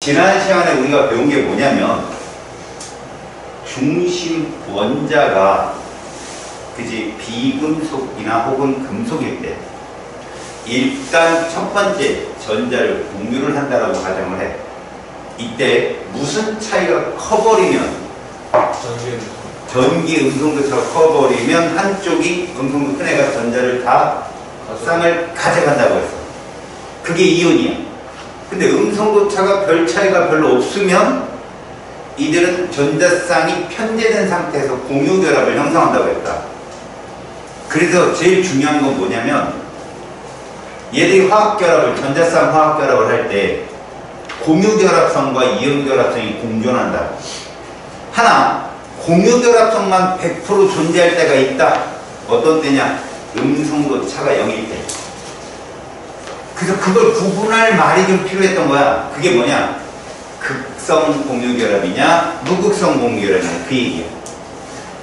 지난 시간에 우리가 배운 게 뭐냐면 중심 원자가 그지 비금속이나 혹은 금속일 때 일단 첫 번째 전자를 공유를 한다라고 가정을 해. 이때 무슨 차이가 커버리면 전기 음성도 차가 커버리면 한쪽이 음성도 큰 애가 전자를 다 쌍을 가져간다고 했어. 그게 이온이야. 근데 음성도 차가 별 차이가 별로 없으면 이들은 전자쌍이 편제된 상태에서 공유 결합을 형성한다고 했다. 그래서 제일 중요한 건 뭐냐면 얘들이 화학 결합을 전자쌍 화학 결합을 할 때 공유 결합성과 이온 결합성이 공존한다. 하나 공유 결합성만 100% 존재할 때가 있다. 어떤 때냐? 음성도 차가 0일 때. 그래서 그걸 구분할 말이 좀 필요했던 거야. 그게 뭐냐? 극성 공유 결합이냐 무극성 공유 결합이냐 그 얘기야.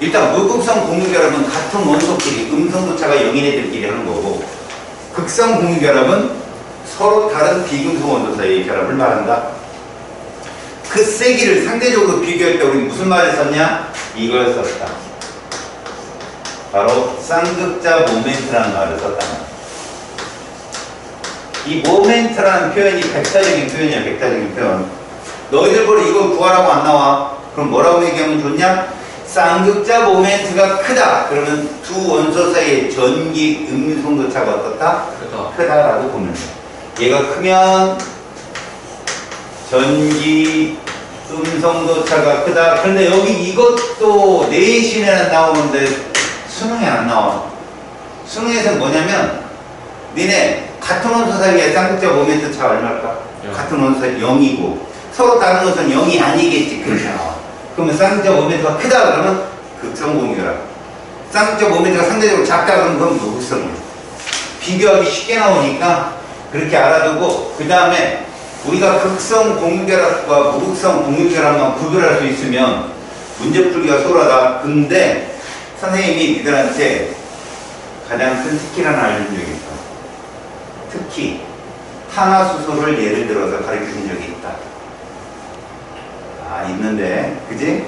일단 무극성 공유 결합은 같은 원소끼리 음성도 차가 0인 애들끼리 하는 거고, 극성 공유 결합은 서로 다른 비금속 원소 사이의 결합을 말한다. 그 세기를 상대적으로 비교할 때 우리는 무슨 말을 썼냐? 이걸 썼다. 바로 쌍극자 모멘트라는 말을 썼다. 이 모멘트라는 표현이 백자적인 표현이야. 백자적인 표현. 너희들 보러 이걸 구하라고 안 나와. 그럼 뭐라고 얘기하면 좋냐? 쌍극자 모멘트가 크다. 그러면 두 원소 사이의 전기 음성도 차가 어떻다? 크다라고 보면 돼. 얘가 크면 전기 음성도 차가 크다. 그런데 여기 이것도 내신에는 나오는데 수능에 안 나와. 수능에서는 뭐냐면 니네 같은 원소 사이의 쌍극자 모멘트 차 얼마일까? 같은 원소 사이 0이고 서로 다른 원소는 0이 아니겠지. 그렇게 나와. 그러면 쌍극자 모멘트가 크다 그러면 극성 공유결합. 쌍극자 모멘트가 상대적으로 작다 그러면 그건 무극성이야. 비교하기 쉽게 나오니까 그렇게 알아두고, 그 다음에 우리가 극성 공유결합과 무극성 공유결합만 구별할 수 있으면 문제 풀기가 수월하다. 근데 선생님이 니들한테 가장 큰 특기를 하나 알려준 적이 있어. 특히 탄화수소를 예를 들어서 가르쳐준 적이 있다. 아, 있는데 그지?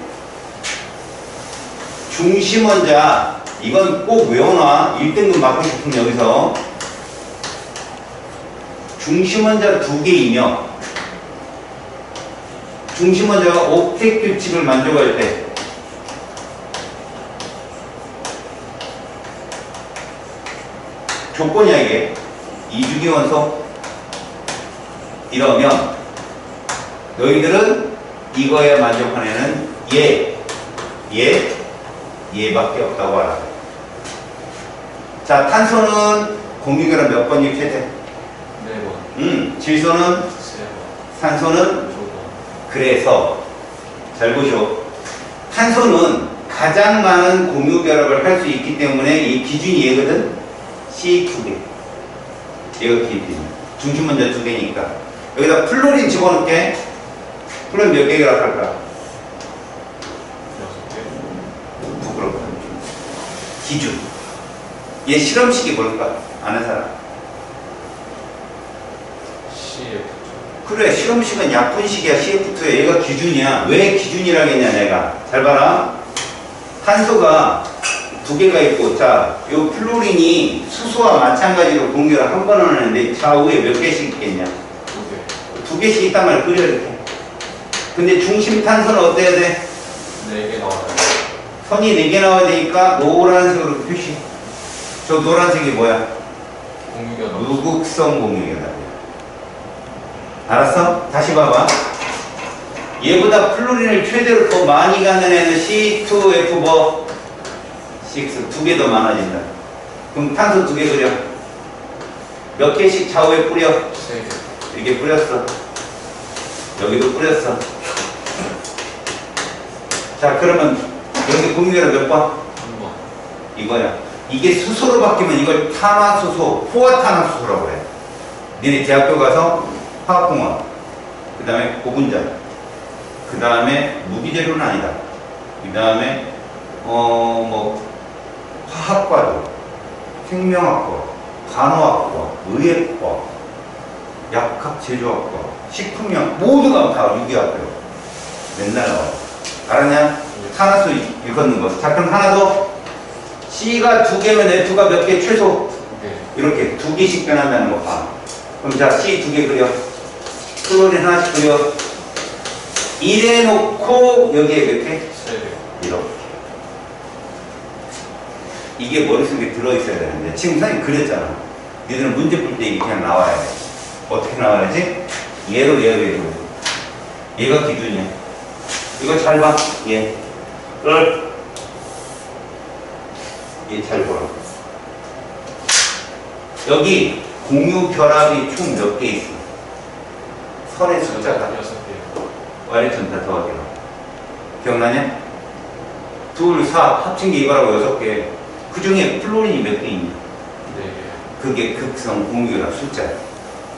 중심원자 이건 꼭 외워놔. 1등급 맞고 싶으면 여기서 중심원자 2개이며 중심원자가 옥텟 규칙을 만족할 때 조건이야 이게. 이주기 원소 이러면 너희들은 이거에 만족한 애는 얘밖에 없다고 알아. 자, 탄소는 공유결합 몇 번이 최대? 4번. 질소는? 3번. 산소는? 2번. 그래서 잘 보쇼. 탄소는 가장 많은 공유결합을 할 수 있기 때문에 이 기준이 얘거든. C2개. 얘가 기준. 중심원자 2개니까. 여기다 플로린 집어넣을게. 플로린 몇 개 결합할까? 6개. 부끄럽다. 기준. 얘 실험식이 뭘까? 아는 사람? CF2. 그래, 실험식은 약분식이야. CF2야. 얘가 기준이야. 왜 기준이라고 했냐 내가. 잘 봐라. 탄소가 2개가 있고, 자, 요 플로린이 수소와 마찬가지로 공유를 한 번 하는데 좌우에 몇 개씩 있겠냐? 2개. 2개씩 있단 말이야. 그래 이렇게. 근데 중심 탄소는 어때야 돼? 4개 나와요. 선이 4개 나와야 되니까 노란색으로 표시. 저 노란색이 뭐야? 공유결합. 무극성 공유결합이야. 알았어? 다시 봐봐. 얘보다 플로린을 최대로 더 많이 갖는 애는 C2F 뭐? 6. 2개 더 많아진다. 그럼 탄소 2개 그려. 몇 개씩 좌우에 뿌려? 3개. 이렇게 뿌렸어. 여기도 뿌렸어. 자, 그러면 여기 공유결합 몇 번? 1번. 이거야. 이게 수소로 바뀌면 이걸 탄화수소, 포화탄화수소라고 해. 니네 대학교 가서 화학공학, 그 다음에 고분자, 그 다음에 무기재료는 아니다. 그 다음에 화학과도, 생명학과, 간호학과, 의예과, 약학제조학과, 식품명 모두가 다 유기화돼요. 맨날 나와요. 알았냐? 산화수 읽었는 거. 자, 그럼 하나 더. C가 2개면 F가 몇 개? 최소. 이렇게 2개씩 변한다는 거 봐. 그럼 자, C 2개 그려. 클로린 하나씩 그려. 이래 놓고 여기에 몇 개? 이렇게. 이게 머릿속에 들어있어야 되는데 지금 선생님 그랬잖아. 니들은 문제 풀 때 이게 그냥 나와야 돼. 어떻게 나와야지? 얘로 얘가 기준이야. 이거 잘 봐. 얘 잘 보라. 여기 공유 결합이 총 몇 개 있어? 선의 숫자가 6개. 와이렉션 다 더하기로. 기억나냐? 2, 4 합친 게 이거라고 6개. 그 중에 플로린이 몇 개 있냐? 4개. 그게 극성 공유결합 숫자야.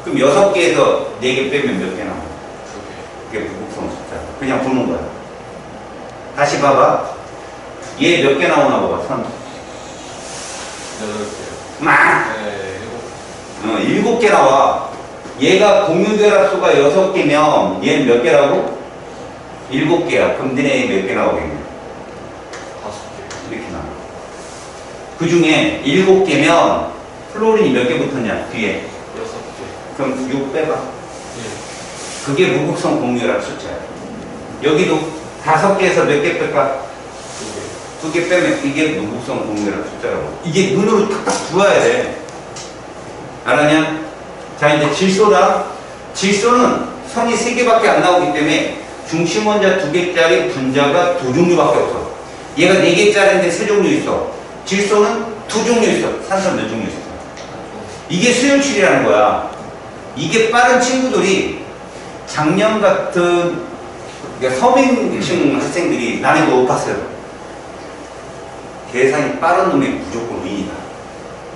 그럼 6개에서 4개 빼면 몇 개 나와? 2개. 그게 무극성 숫자. 그냥 보는 거야. 다시 봐봐. 얘 몇 개 나오나 봐봐. 선. 8개. 막! 네, 7개 나와. 얘가 공유결합수가 6개면 얘는 몇 개라고? 7개야. 그럼 너네 몇 개 나오겠냐? 5개. 이렇게 나와. 그 중에 7개면 플로린이 몇 개 붙었냐? 뒤에. 6개. 그럼 6 빼봐. 예. 그게 무극성 공유결합 숫자야. 여기도 5개에서 몇 개 뺄까? 2개. 2개 빼면 이게 무극성 공유결합 숫자라고. 이게 눈으로 탁탁 들어야 돼. 알았냐? 자, 이제 질소다. 질소는 선이 3개밖에 안 나오기 때문에 중심 원자 2개짜리 분자가 2종류밖에 없어. 얘가 4개짜리인데 3종류 있어. 질소는 2종류 있어. 산소 몇 종류 있어. 이게 수용출이라는 거야. 이게 빠른 친구들이 작년 같은 그러니까 서민층 학생들이 난이도 높았어요. 계산이 빠른 놈이 무조건 윈이다.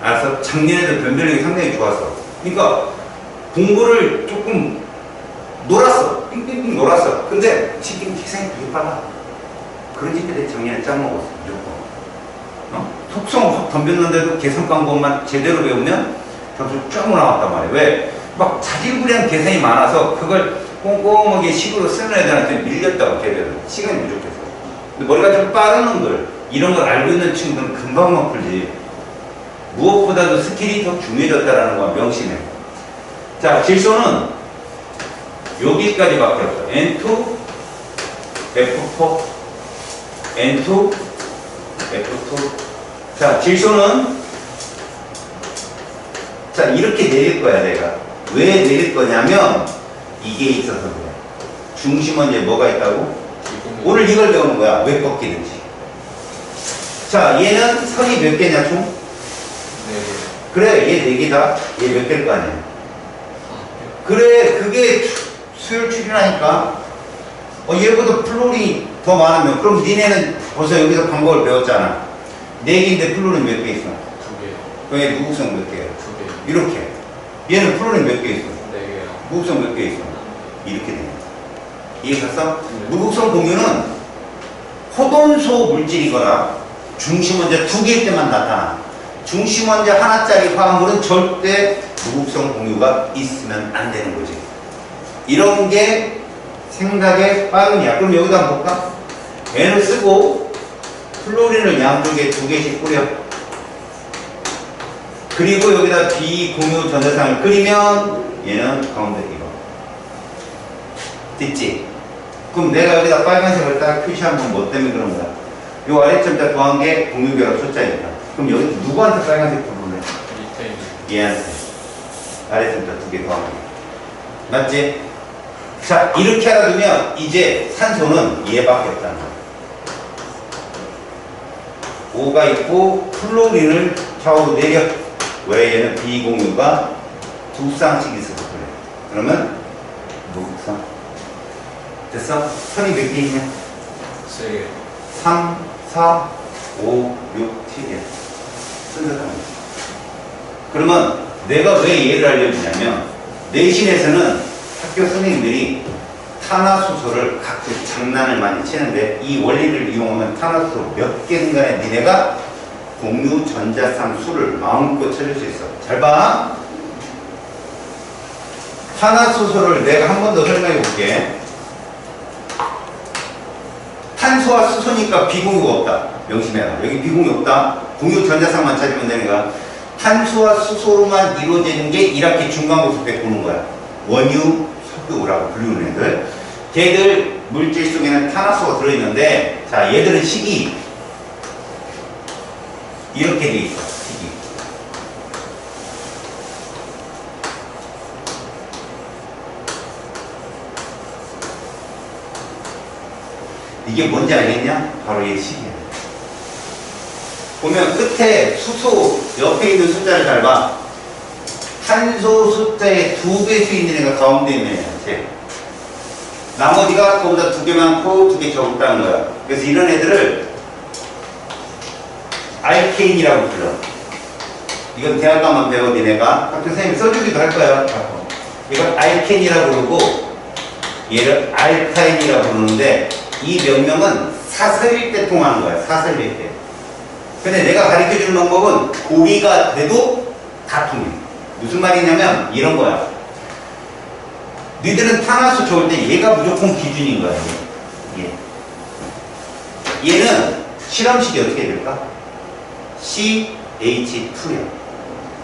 알아서 작년에도 변별력이 상당히 좋았어. 그러니까 공부를 조금 놀았어. 빙빙빙 놀았어. 근데 지금 계산이 되게 빨라. 그런 짓들이 작년에 짱 먹었어. 무조건. 속성 확 덤볐는데도 계산 방법만 제대로 배우면 점수 쫙 나왔단 말이야. 왜? 막 자질구레한 계산이 많아서 그걸 꼼꼼하게 식으로 쓰는 애들한테 밀렸다고 걔들은. 시간이 부족해서. 근데 머리가 좀 빠른 놈들, 이런 걸 알고 있는 친구들은 금방만 풀지. 무엇보다도 스킬이 더 중요해졌다는 건 명심해. 자, 질소는 여기까지 밖에 없어. N2, F4, N2, F2. 자, 질소는 자, 이렇게 내릴 거야, 내가. 왜 내릴 거냐면 이게 있어서 그래. 중심 원자에 뭐가 있다고? 오늘 이걸 배우는 거야. 왜 꺾이는지. 자, 얘는 선이 몇 개냐, 총? 4개. 그래, 얘 4개다. 얘 몇 개일 거 아니야. 그래, 그게 수율출이라니까. 얘보다 플로린이 더 많으면, 그럼 니네는 벌써 여기서 방법을 배웠잖아. 4개인데 플로린 몇 개 있어? 2개. 그럼 얘 무극성 몇 개야? 2개. 이렇게. 얘는 플로린 몇 개 있어? 4개요. 무극성 몇 개 있어? 이렇게 돼. 이해갔어? 네. 무극성 공유는 호돈소 물질이거나 중심 원자 2개일 때만 나타나. 중심 원자 하나짜리 화합물은 절대 무극성 공유가 있으면 안 되는 거지. 이런 게 생각의 빠른이야. 그럼 여기다 한번 볼까? N을 쓰고 플로린을 양쪽에 2개씩 뿌려. 그리고 여기다 비공유 전자상을 끓이면 얘는 가운데 이거. 됐지? 그럼 내가 여기다 빨간색을 딱 표시한 건 뭐 때문에 그런 거야? 요 아래점자 더한 게 공유결합 숫자니까. 그럼 여기 누구한테 빨간색 부를래? 밑에 있는. 얘한테. 아래점자 2개 더한 게. 맞지? 자, 이렇게 알아두면 이제 산소는 얘밖에 없다는 거야. O가 있고 플로린을 좌우로 내려. 왜? 얘는 비공유가 2쌍씩 있어서 그래. 그러면 무극성. 됐어? 선이 몇 개 있냐? 3개. 3, 4, 5, 6, 7이야. 순서가. 그러면 내가 왜 얘를 알려주냐면 내신에서는 학교 선생님들이 탄화수소를 가끔 장난을 많이 치는데 이 원리를 이용하면 탄화수소 몇 개든 간에 니네가 공유 전자상 수를 마음껏 찾을 수 있어. 잘 봐. 탄화수소를 내가 한 번 더 설명해 볼게. 탄소와 수소니까 비공유가 없다. 명심해라. 여기 비공유 없다. 공유 전자쌍만 찾으면 되는 거야. 탄소와 수소로만 이루어지는 게 이렇게 중간고속배 보는 거야. 원유, 석유라고 불리는 애들. 걔들 물질 속에는 탄화수가 들어있는데, 자, 얘들은 식이 이렇게 돼 있어. 식이. 이게 뭔지 알겠냐? 바로 이 식이야. 보면 끝에 수소 옆에 있는 숫자를 잘 봐. 탄소 숫자의 2배수 있는 애가 가운데 있는 애야. 쟤. 나머지가 그보다 2개 많고 2개 적다는 거야. 그래서 이런 애들을 알케인이라고 불러. 이건 대학 가만 배워 니네가. 학교 선생님이 써주기도 할 거야. 이걸 알케인이라고 부르고 얘를 알카인이라고 부르는데 이 명명은 사설일 때 통하는 거야. 사설일 때. 근데 내가 가르쳐주는 방법은 고리가 돼도 다 통해. 무슨 말이냐면 이런 거야. 니들은 탄화수 좋을 때 얘가 무조건 기준인 거야. 얘. 얘는 실험식이 어떻게 될까? CH2야.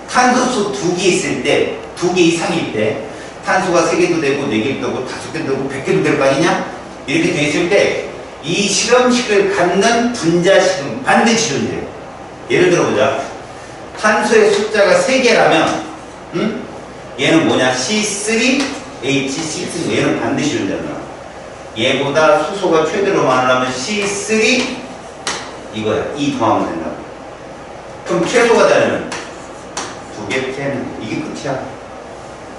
탄소수 2개 있을 때, 2개 이상일 때 탄소가 3개도 되고 4개도 되고 5개도 되고 100개도 될 거 아니냐? 이렇게 돼 있을 때 이 실험식을 갖는 분자식은 반드시 존재해. 예를 들어보자. 탄소의 숫자가 3개라면 얘는 뭐냐? C3H6 얘는 반드시 존재한다. 얘보다 수소가 최대로 많으려면 C3 이거야. 이 더하면 된다. 그럼 최소가 되면 2개 빼는 이게 끝이야.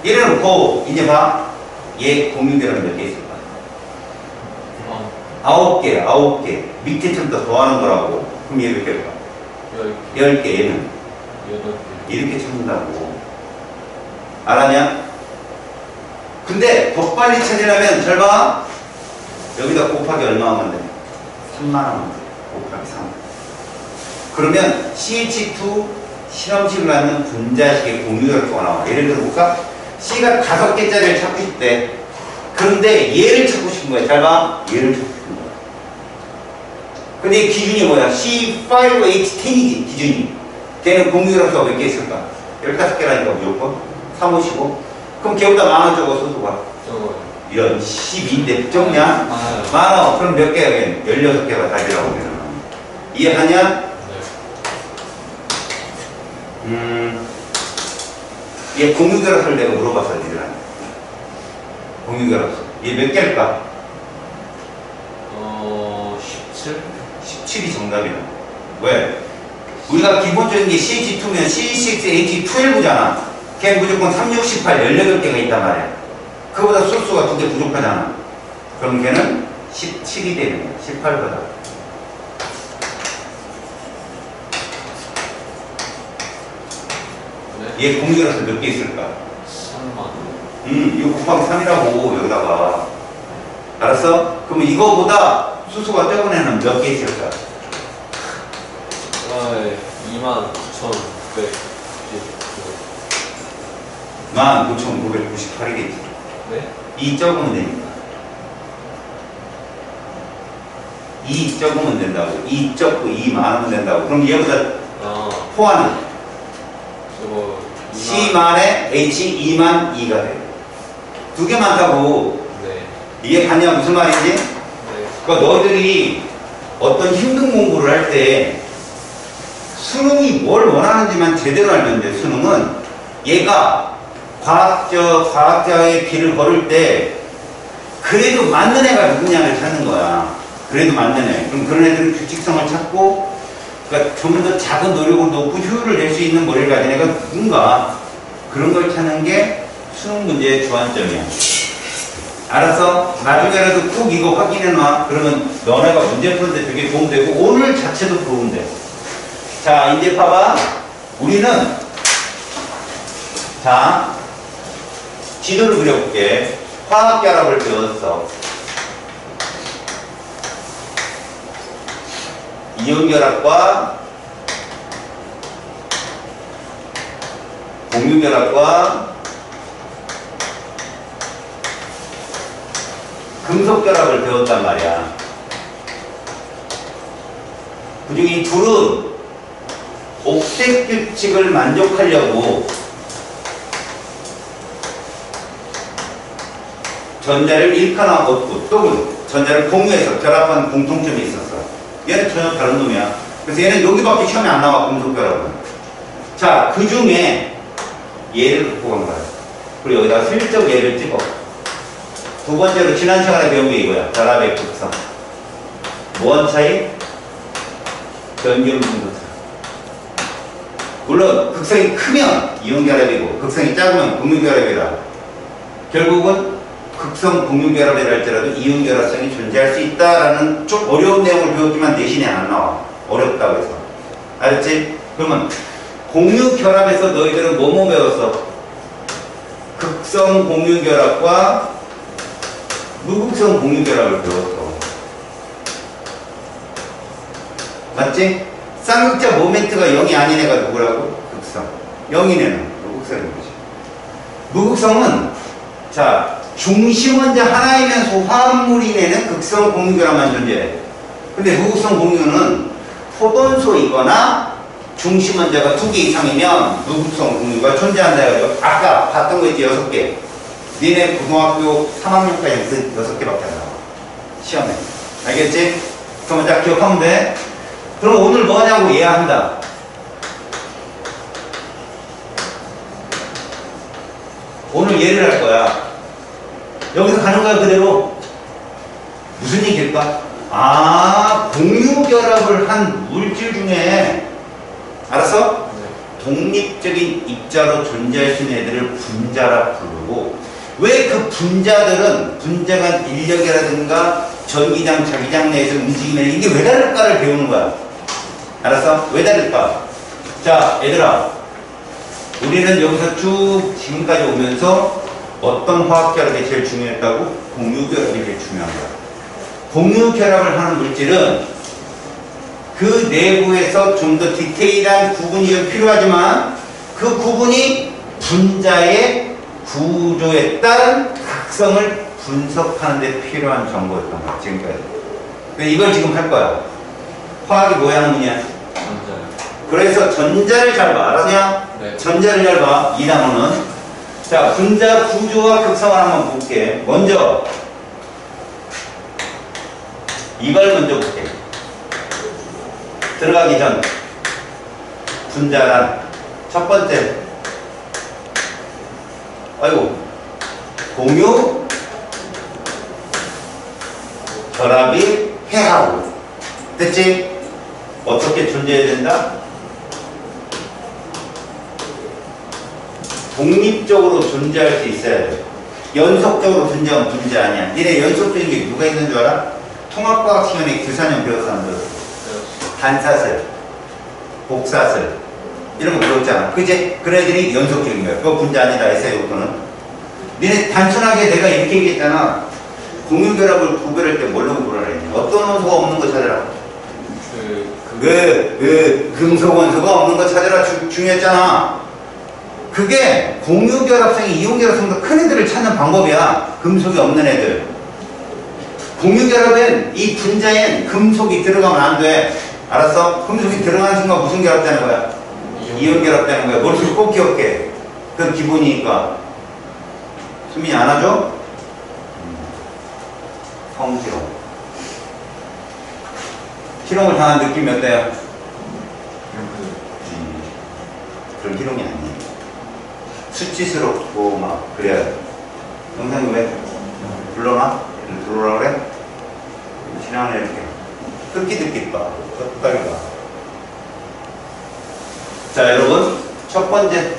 예를 놓고 이제 봐. 얘 공유계란 몇 개 있을까? 9개, 9개. 밑에 좀 더 더하는 거라고. 그럼 얘 몇 개일까? 10개. 얘는 8개. 이렇게 찾는다고. 알았냐? 근데 더 빨리 찾으려면 잘 봐. 여기다 곱하기 얼마 하면 돼? 3만 하면 돼. 곱하기 3. 그러면 CH2 실험식을 갖는 분자식의 공유결과가 나와. 예를 들어 볼까? C가 5개짜리를 찾고 싶대. 그런데 얘를 찾고 싶은 거야. 잘 봐. 얘를 찾고 싶은 거야. 근데 기준이 뭐야? C5H10이지, 기준이. 걔는 공유결과가 몇 개 있을까? 15개라니까 무조건. 3, 5, 15. 그럼 걔보다 많아 적어, 소수가? 적어요. 이런 12인데 적냐? 많아요. 많아. 그럼 몇 개야? 16개가 답이라고 되잖아. 이해하냐? 얘 공유결합을 내가 물어봤어, 니들한테. 공유결합. 얘 몇 개일까? 17? 17이 정답이야. 왜? 우리가 기본적인 게 CH2면 C6H12잖아. 걔 무조건 3, 6, 18, 18개가 있단 말이야. 그보다 소수가 2개 부족하잖아. 그럼 걔는 17이 되는 거야. 18보다. 얘 공유결합 몇 개 있을까? 3만. 이거 곱하기 3이라고 여기다가. 알았어? 그러면 이거보다 수소가 적은 애는 몇 개 있을까? 29,900. 19,998이겠지. 네? 2 적으면 되니까. 2 적으면 된다고. 2 적고 2 많으면 된다고. 그럼 얘보다 포함은 저거 C만에 H 2만 2가 돼. 2개 많다고. 네. 이게 봤냐? 무슨 말인지? 네. 그러니까 너희들이 어떤 힘든 공부를 할 때 수능이 뭘 원하는지만 제대로 알면 돼. 수능은 얘가 과학자의 길을 걸을 때 그래도 맞는 애가 누구냐를 찾는 거야. 그래도 맞는 애. 그럼 그런 애들은 규칙성을 찾고, 그러니까 좀 더 작은 노력을 넣고 효율을 낼 수 있는 머리를 가진 애가 누군가, 그런 걸 찾는 게 수능 문제의 주안점이야. 알았어? 나중에라도 꼭 이거 확인해놔. 그러면 너네가 문제 푸는데 되게 도움되고 오늘 자체도 도움돼. 자, 이제 봐봐. 우리는 자, 지도를 그려볼게. 화학결합을 배웠어. 이온결합과 공유결합과 금속 결합을 배웠단 말이야. 그중에 이 둘은 옥색 규칙을 만족하려고 전자를 잃거나 얻고 또는 전자를 공유해서 결합한 공통점이 있었어. 얘는 전혀 다른 놈이야. 그래서 얘는 여기밖에 시험에 안 나와, 금속 결합은. 자, 그 중에 얘를 갖고 간 거야. 그리고 여기다가 슬쩍 얘를 찍어. 두 번째로 지난 시간에 배운 게 이거야. 결합의 극성. 무한 차이? 변경 분도 차. 물론 극성이 크면 이온 결합이고 극성이 작으면 공유 결합이라. 결국은 극성 공유 결합이라 할지라도 이온 결합성이 존재할 수 있다라는 좀 어려운 내용을 배웠지만 내신에 안 나와. 어렵다고 해서. 알았지? 그러면 공유 결합에서 너희들은 뭐뭐 배웠어? 극성 공유 결합과 무극성 공유 결합을 배웠어. 맞지? 쌍극자 모멘트가 0이 아닌 애가 누구라고? 극성. 0인 애는 무극성인 거지. 무극성은 자 중심 원자 하나이면서 화합물인 애는 극성 공유 결합만 존재해. 근데 무극성 공유는 포돈소이거나 중심 원자가 2개 이상이면 무극성 공유가 존재한다 해가지고 아까 봤던 거 있지 6개. 니네 고등학교 3학년까지 그 6개밖에 안 나와. 시험에. 알겠지? 그럼 딱 기억하면 돼. 그럼 오늘 뭐 하냐고 이해한다. 오늘 예를 할 거야. 여기서 가는 거야 그대로. 무슨 얘기일까? 아, 공유결합을 한 물질 중에 알았어? 독립적인 입자로 존재할 수 있는 애들을 분자라 부르고 왜 그 분자들은 분자간 인력이라든가 전기장, 자기장 내에서 움직이면 이게 왜 다를까를 배우는 거야. 알았어? 왜 다를까? 자, 얘들아. 우리는 여기서 쭉 지금까지 오면서 어떤 화학결합이 제일 중요했다고? 공유결합이 제일 중요한 거야. 공유결합을 하는 물질은 그 내부에서 좀 더 디테일한 구분이 좀 필요하지만 그 구분이 분자의 구조에 따른 특성을 분석하는 데 필요한 정보였던 거야, 지금까지. 근데 이걸 지금 할 거야. 화학이 뭐 하는 분이야? 전자요. 그래서 전자를 잘 봐. 알았냐? 네. 전자를 잘 봐. 이 단어는. 자, 분자 구조와 극성을 한번 볼게. 먼저 이걸 먼저 볼게. 들어가기 전 분자란 첫 번째 아이고 공유 결합이 해하고 됐지? 어떻게 존재해야 된다? 독립적으로 존재할 수 있어야 돼. 연속적으로 존재하면 문제 아니야. 니네 연속적인 게 누가 있는 줄 알아? 통합과학 시간에 규산형 배워서 안 배웠어. 반사슬, 복사슬 이런 거 배웠잖아. 그치? 그런 애들이 연속적인 거야. 그거 문제 아니다 했어요. 그거는. 니네 단순하게 내가 이렇게 얘기했잖아. 공유결합을 구별할 때 뭘로 구별하라 했냐. 어떤 원소가 없는 거 찾아라. 금속 원소가 없는 거 찾아라 중요했잖아. 그게 공유결합성이 이온결합성보다 큰 애들을 찾는 방법이야. 금속이 없는 애들. 공유결합엔 이 분자엔 금속이 들어가면 안 돼. 알았어? 금속이 들어가는 순간 무슨 결합되는 거야? 이온결합되는 거야. 머릿속에 꼭 기억해. 그건 기본이니까. 수민이 안 하죠? 성실험. 실험을 당한 느낌이 어때요? 그런 희롱이 아니에요. 수치스럽고 막 그래야 돼. 영상이 왜? 불러놔? 들어오라 그래? 지나가네 이렇게. 뜯기 봐. 뜯다기 봐. 자, 여러분. 첫 번째.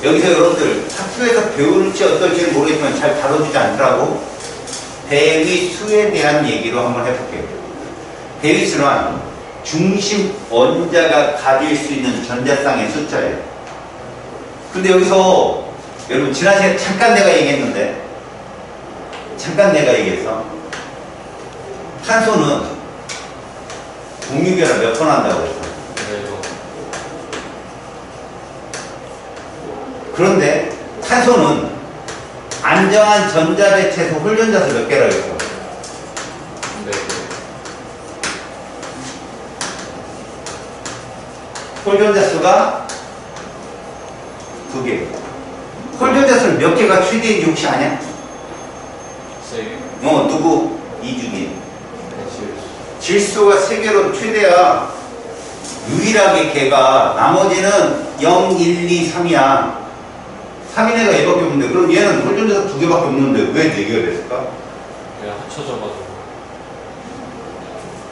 여기서 여러분들 학교에서 배울지 어떨지는 모르겠지만 잘 다뤄주지 않더라고. 대위수에 대한 얘기로 한번 해볼게요. 대위수란 중심 원자가 가질 수 있는 전자쌍의 숫자예요. 근데 여기서 여러분 지난 시간에 잠깐 내가 얘기했어. 탄소는 공유결합 몇 번 한다고 했어? 그런데 탄소는 안 안정한 전자배치에서 홀전자수 몇 개라고 했어? 네. 홀전자수가 2개. 홀전자수는 몇 개가 최대인지 혹시 아냐? 세. 누구? 이주기. 질소. 질소가 3개로 최대야. 유일하게 걔가 나머지는 0, 1, 2, 3이야. 3인 애가 얘밖에 없는데 그럼 얘는 홀전자수 2개밖에 없는데 왜 4개가 됐을까? 그냥 합쳐져가지고.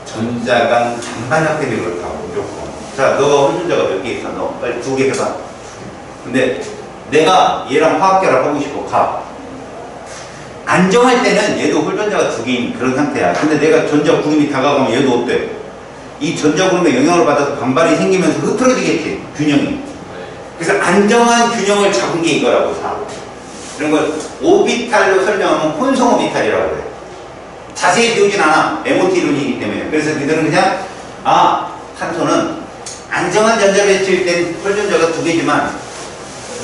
전자간 장반약 때문에 그렇다고 무조건. 자, 너가 홀전자가 몇 개 있어? 너 빨리 2개 해봐. 근데 내가 얘랑 화학결합 하고 싶어. 가. 안정할 때는 얘도 홀전자가 2개인 그런 상태야. 근데 내가 전자 구름이 다가가면 얘도 어때? 이 전자 구름의 영향을 받아서 반발이 생기면서 흐트러지겠지, 균형이. 네. 그래서 안정한 균형을 잡은 게 이거라고, 4. 이런 걸 오비탈로 설명하면 혼성 오비탈이라고 그래. 자세히 배우진 않아. MOT 이론이기 때문에. 그래서 니들은 그냥, 탄소는 안정한 전자 배치일 땐 홀전자가 2개지만,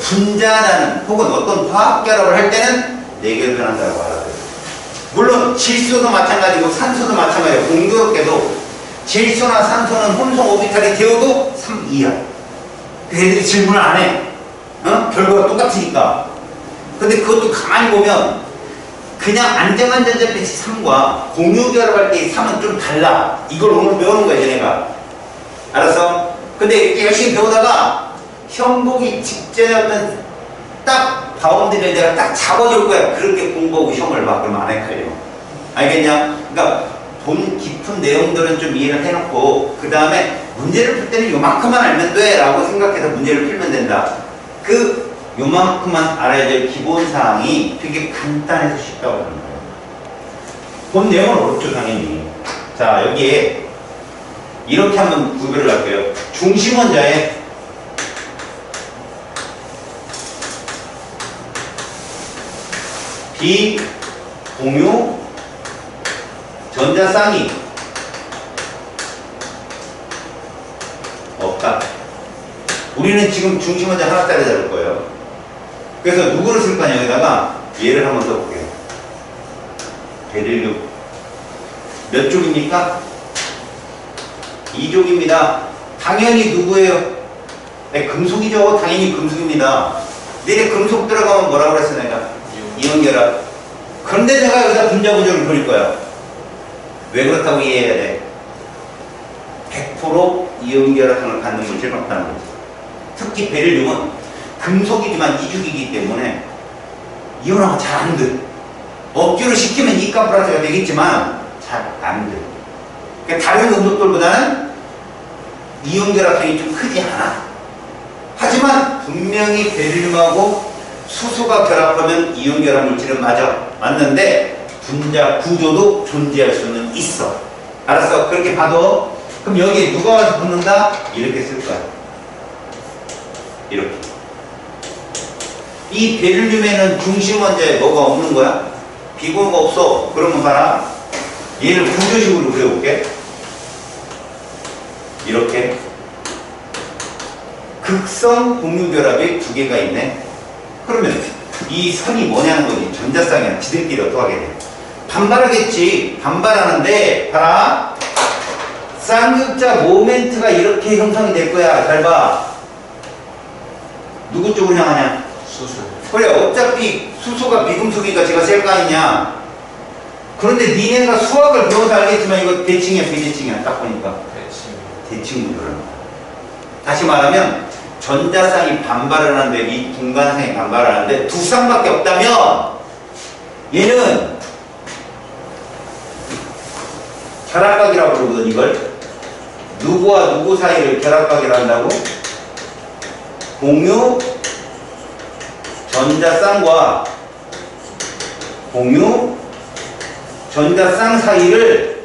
분자라는 혹은 어떤 화학 결합을 할 때는 4개를 변한다고 알아요. 물론 질소도 마찬가지고 산소도 마찬가지고 공교롭게도 질소나 산소는 혼성 오비탈이 되어도 3, 2야. 애들이 질문을 안 해. 결과가 똑같으니까. 근데 그것도 가만히 보면 그냥 안정한 전자 배치 3과 공유 결합할 때의 3은 좀 달라. 이걸 오늘 배우는 거야, 얘네가. 알았어? 근데 이렇게 열심히 배우다가 형보기 직전에 어떤 딱 바운드를 내가 딱 잡아줄 거야. 그렇게 공부하고 시험을 봐. 그러면 안 헷갈려. 알겠냐? 그러니까 본 깊은 내용들은 좀 이해를 해놓고 그 다음에 문제를 풀 때는 요만큼만 알면 돼 라고 생각해서 문제를 풀면 된다. 그 요만큼만 알아야 될 기본사항이 되게 간단해서 쉽다고 하는 거예요. 본 내용은 어렵죠, 당연히. 자, 여기에 이렇게 한번 구별을 할게요. 중심원자에 비공유 전자쌍이 없다. 우리는 지금 중심원자 하나짜리 잡을 거예요. 그래서 누구를 쓸 거냐, 여기다가 얘를 한번 써볼게요. 베릴륨 몇 쪽입니까? 2쪽입니다. 당연히 누구예요? 네, 금속이죠. 당연히 금속입니다. 내내 금속 들어가면 뭐라고 그랬어, 내가? 이온결합. 그런데 내가 여기다 분자 구조를 그릴 거야. 왜 그렇다고 이해해야 돼? 100% 이온결합성을 갖는 물질을 갖다는 거지. 특히 베릴륨은 금속이지만 이중이기 때문에 이온화가 잘 안 돼. 억지로 시키면 이가 플러스가 되겠지만 잘 안 돼. 그러니까 다른 금속들보다는 이온결합성이 좀 크지 않아. 하지만 분명히 베릴륨하고 수소가 결합하면 이온결합 물질은 맞는데 분자 구조도 존재할 수는 있어. 알았어? 그렇게 봐도. 그럼 여기 누가 와서 붙는다? 이렇게 쓸 거야. 이렇게. 이 베릴륨에는 중심원자에 뭐가 없는 거야? 비공유가 없어. 그러면 봐라. 얘를 구조식으로 그려볼게. 이렇게. 극성 공유결합이 2개가 있네. 그러면 이 선이 뭐냐는 거지. 전자쌍이야. 지들끼리 어떡하게 돼? 반발하겠지. 반발하는데 봐라. 쌍극자 모멘트가 이렇게 형성이 될 거야. 잘 봐. 누구 쪽으로 향하냐? 수소. 그래, 어차피 수소가 비금속이니까 제가 셀 거 아니냐. 그런데 니네가 수학을 배워서 알겠지만 이거 대칭이야, 비대칭이야. 딱 보니까 대칭 구조라는 거야. 다시 말하면 전자쌍이 반발을 하는데 이 분간상이 반발을 하는데 두 쌍밖에 없다면 얘는 결합각이라고 부르거든. 이걸 누구와 누구 사이를 결합각이라 한다고? 공유 전자쌍과 공유 전자쌍 사이를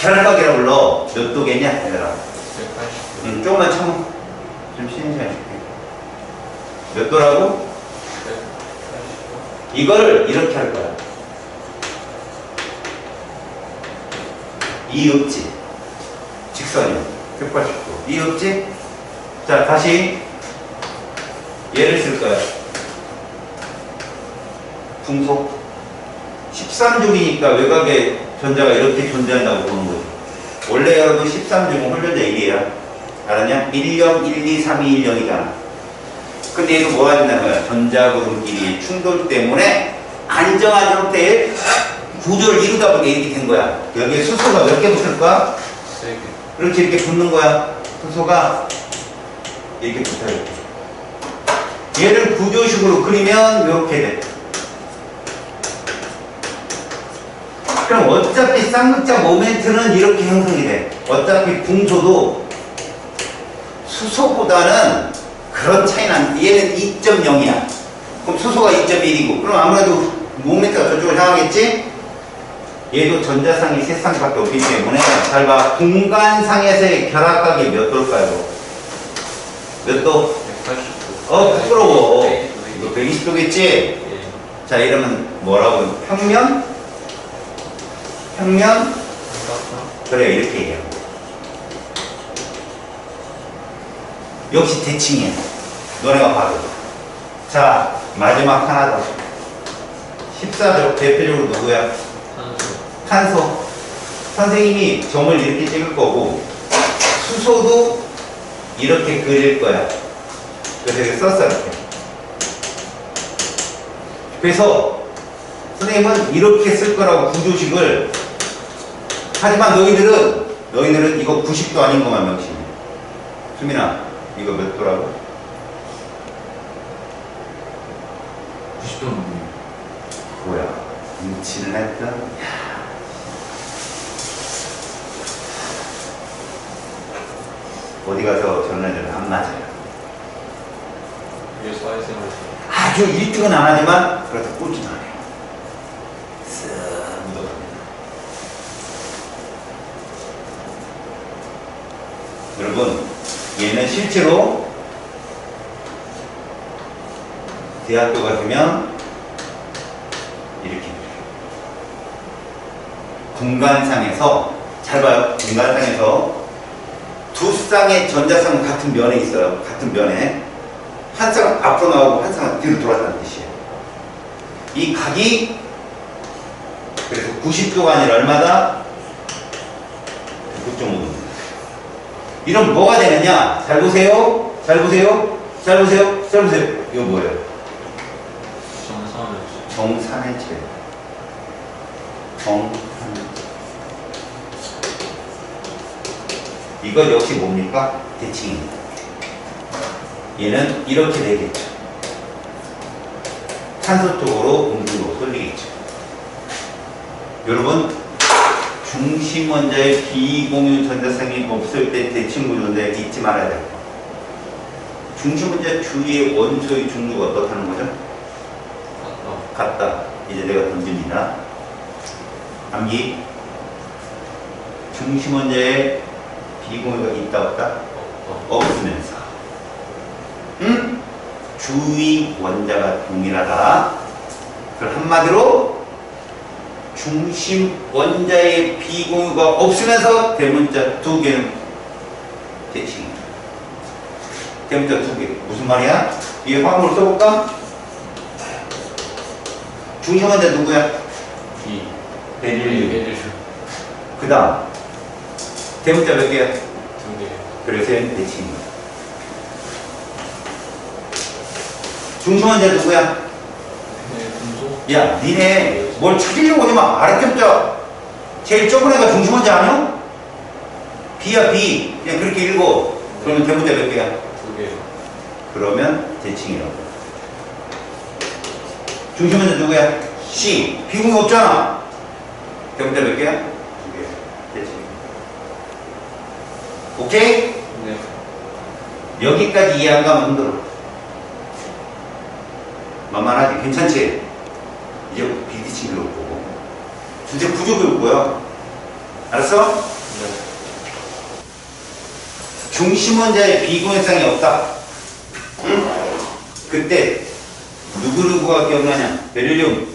결합각이라고 불러. 몇 도겠냐? 얘들아. 180도. 조금만 참아. 좀 쉬는 시간 줄게. 몇 도라고? 180도. 이거를 이렇게 할 거야. 이 없지? 직선이요. 180도. 이 없지? 자, 다시 얘를 쓸 거야. 풍소. 13족이니까 외곽에 전자가 이렇게 존재한다고 보는 거지. 원래 여러분 13족은 홀전자 1이야. 알았냐? 1령, 1, 2, 3, 2, 1령이잖아. 근데 얘도 뭐가 된다는 거야? 전자구름끼리의 충돌 때문에 안정한 형태의 구조를 이루다 보니 이렇게 된 거야. 여기에 수소가 몇 개 붙을 거야? 3개. 이렇게 이렇게 붙는 거야. 수소가 이렇게 붙어요. 얘를 구조식으로 그리면 이렇게 돼. 그럼 어차피 쌍극자 모멘트는 이렇게 형성이 돼. 어차피 풍소도 수소보다는 그런 차이는 안, 얘는 2.0이야. 그럼 수소가 2.1이고, 그럼 아무래도 모멘트가 저쪽으로 향하겠지? 얘도 전자상이 세 쌍밖에 없기 때문에, 잘 봐. 공간상에서의 결합각이 몇 도일까요? 몇 도? 180도. 부끄러워. 이거 120도겠지? 예. 자, 이러면 뭐라고? 평면? 평면? 그래, 이렇게 얘기해. 역시 대칭이야. 너네가 봐도. 자, 마지막 하나 더. 14조 대표적으로 누구야? 탄소. 선생님이 점을 이렇게 찍을 거고, 수소도 이렇게 그릴 거야. 그래서 여기 썼어, 이렇게. 그래서 선생님은 이렇게 쓸 거라고 구조식을. 하지만 너희들은 이거 90도 아닌 것만 명심해. 수민아, 이거 몇 도라고? 90도는 뭐야? 인치를 했던? 어디 가서 저런 애들은 안 맞아요. 위에 사회생활 아주 1등은 안 하지만, 그래도 꼴찌는 안 해요. 쓱 묻어갑니다. 여러분, 얘는 실제로 대학교 가시면 이렇게 공간상에서, 잘 봐요. 공간상에서 두 쌍의 전자쌍은 같은 면에 있어요. 같은 면에. 한 쌍은 앞으로 나오고 한 쌍은 뒤로 돌아가는 뜻이에요. 이 각이 그래서 90도가 아니라 얼마다? 9.5도. 이러면 뭐가 되느냐? 잘 보세요. 잘 보세요. 잘 보세요. 잘 보세요. 이거 뭐예요? 정산의 체. 정산의 체. 이거 역시 뭡니까? 대칭입니다. 얘는 이렇게 되겠죠. 탄소 쪽으로 음수로 쏠리겠죠. 여러분, 중심 원자의 비공유 전자성이 없을 때 대칭 구조인데 잊지 말아야 돼요. 중심 원자 주위의 원소의 중류가 어떻다는 거죠? 같다. 이제 내가 던집니다. 암기. 중심 원자의 비공유가 있다 없다? 없으면서. 응? 주위 원자가 동일하다. 그걸 한마디로 중심 원자의 비공유가 없으면서 대문자 두 개는 대칭입니다. 대문자 두 개. 무슨 말이야? 이 화음을 써볼까? 중심 원자 누구야? 베릴륨. 그 다음 대문자 몇 개야? 2개. 그래서 얘는 대칭입니다. 중심 원자 누구야? 금속. 야, 니네 뭘 찾으려고 하지 마. 아랫점자 제일 적은 애가 중심 원자 아니야? B야, B. 그냥 그렇게 읽어. 그러면 대문자 몇 개야? 2개. 그러면 대칭이라고. 중심 원자 누구야? C. 비공유 없잖아. 대문자 몇 개야? 2개. 대칭. 오케이? 네. 여기까지 이해 안 가면 힘들어. 만만하지? 괜찮지? 이제 비대칭 배울 거고. 진짜 구조 배울 거야. 알았어? 네. 중심 원자의 비공유성이 없다. 응? 그때 누구누구가 기억나냐? 베릴륨,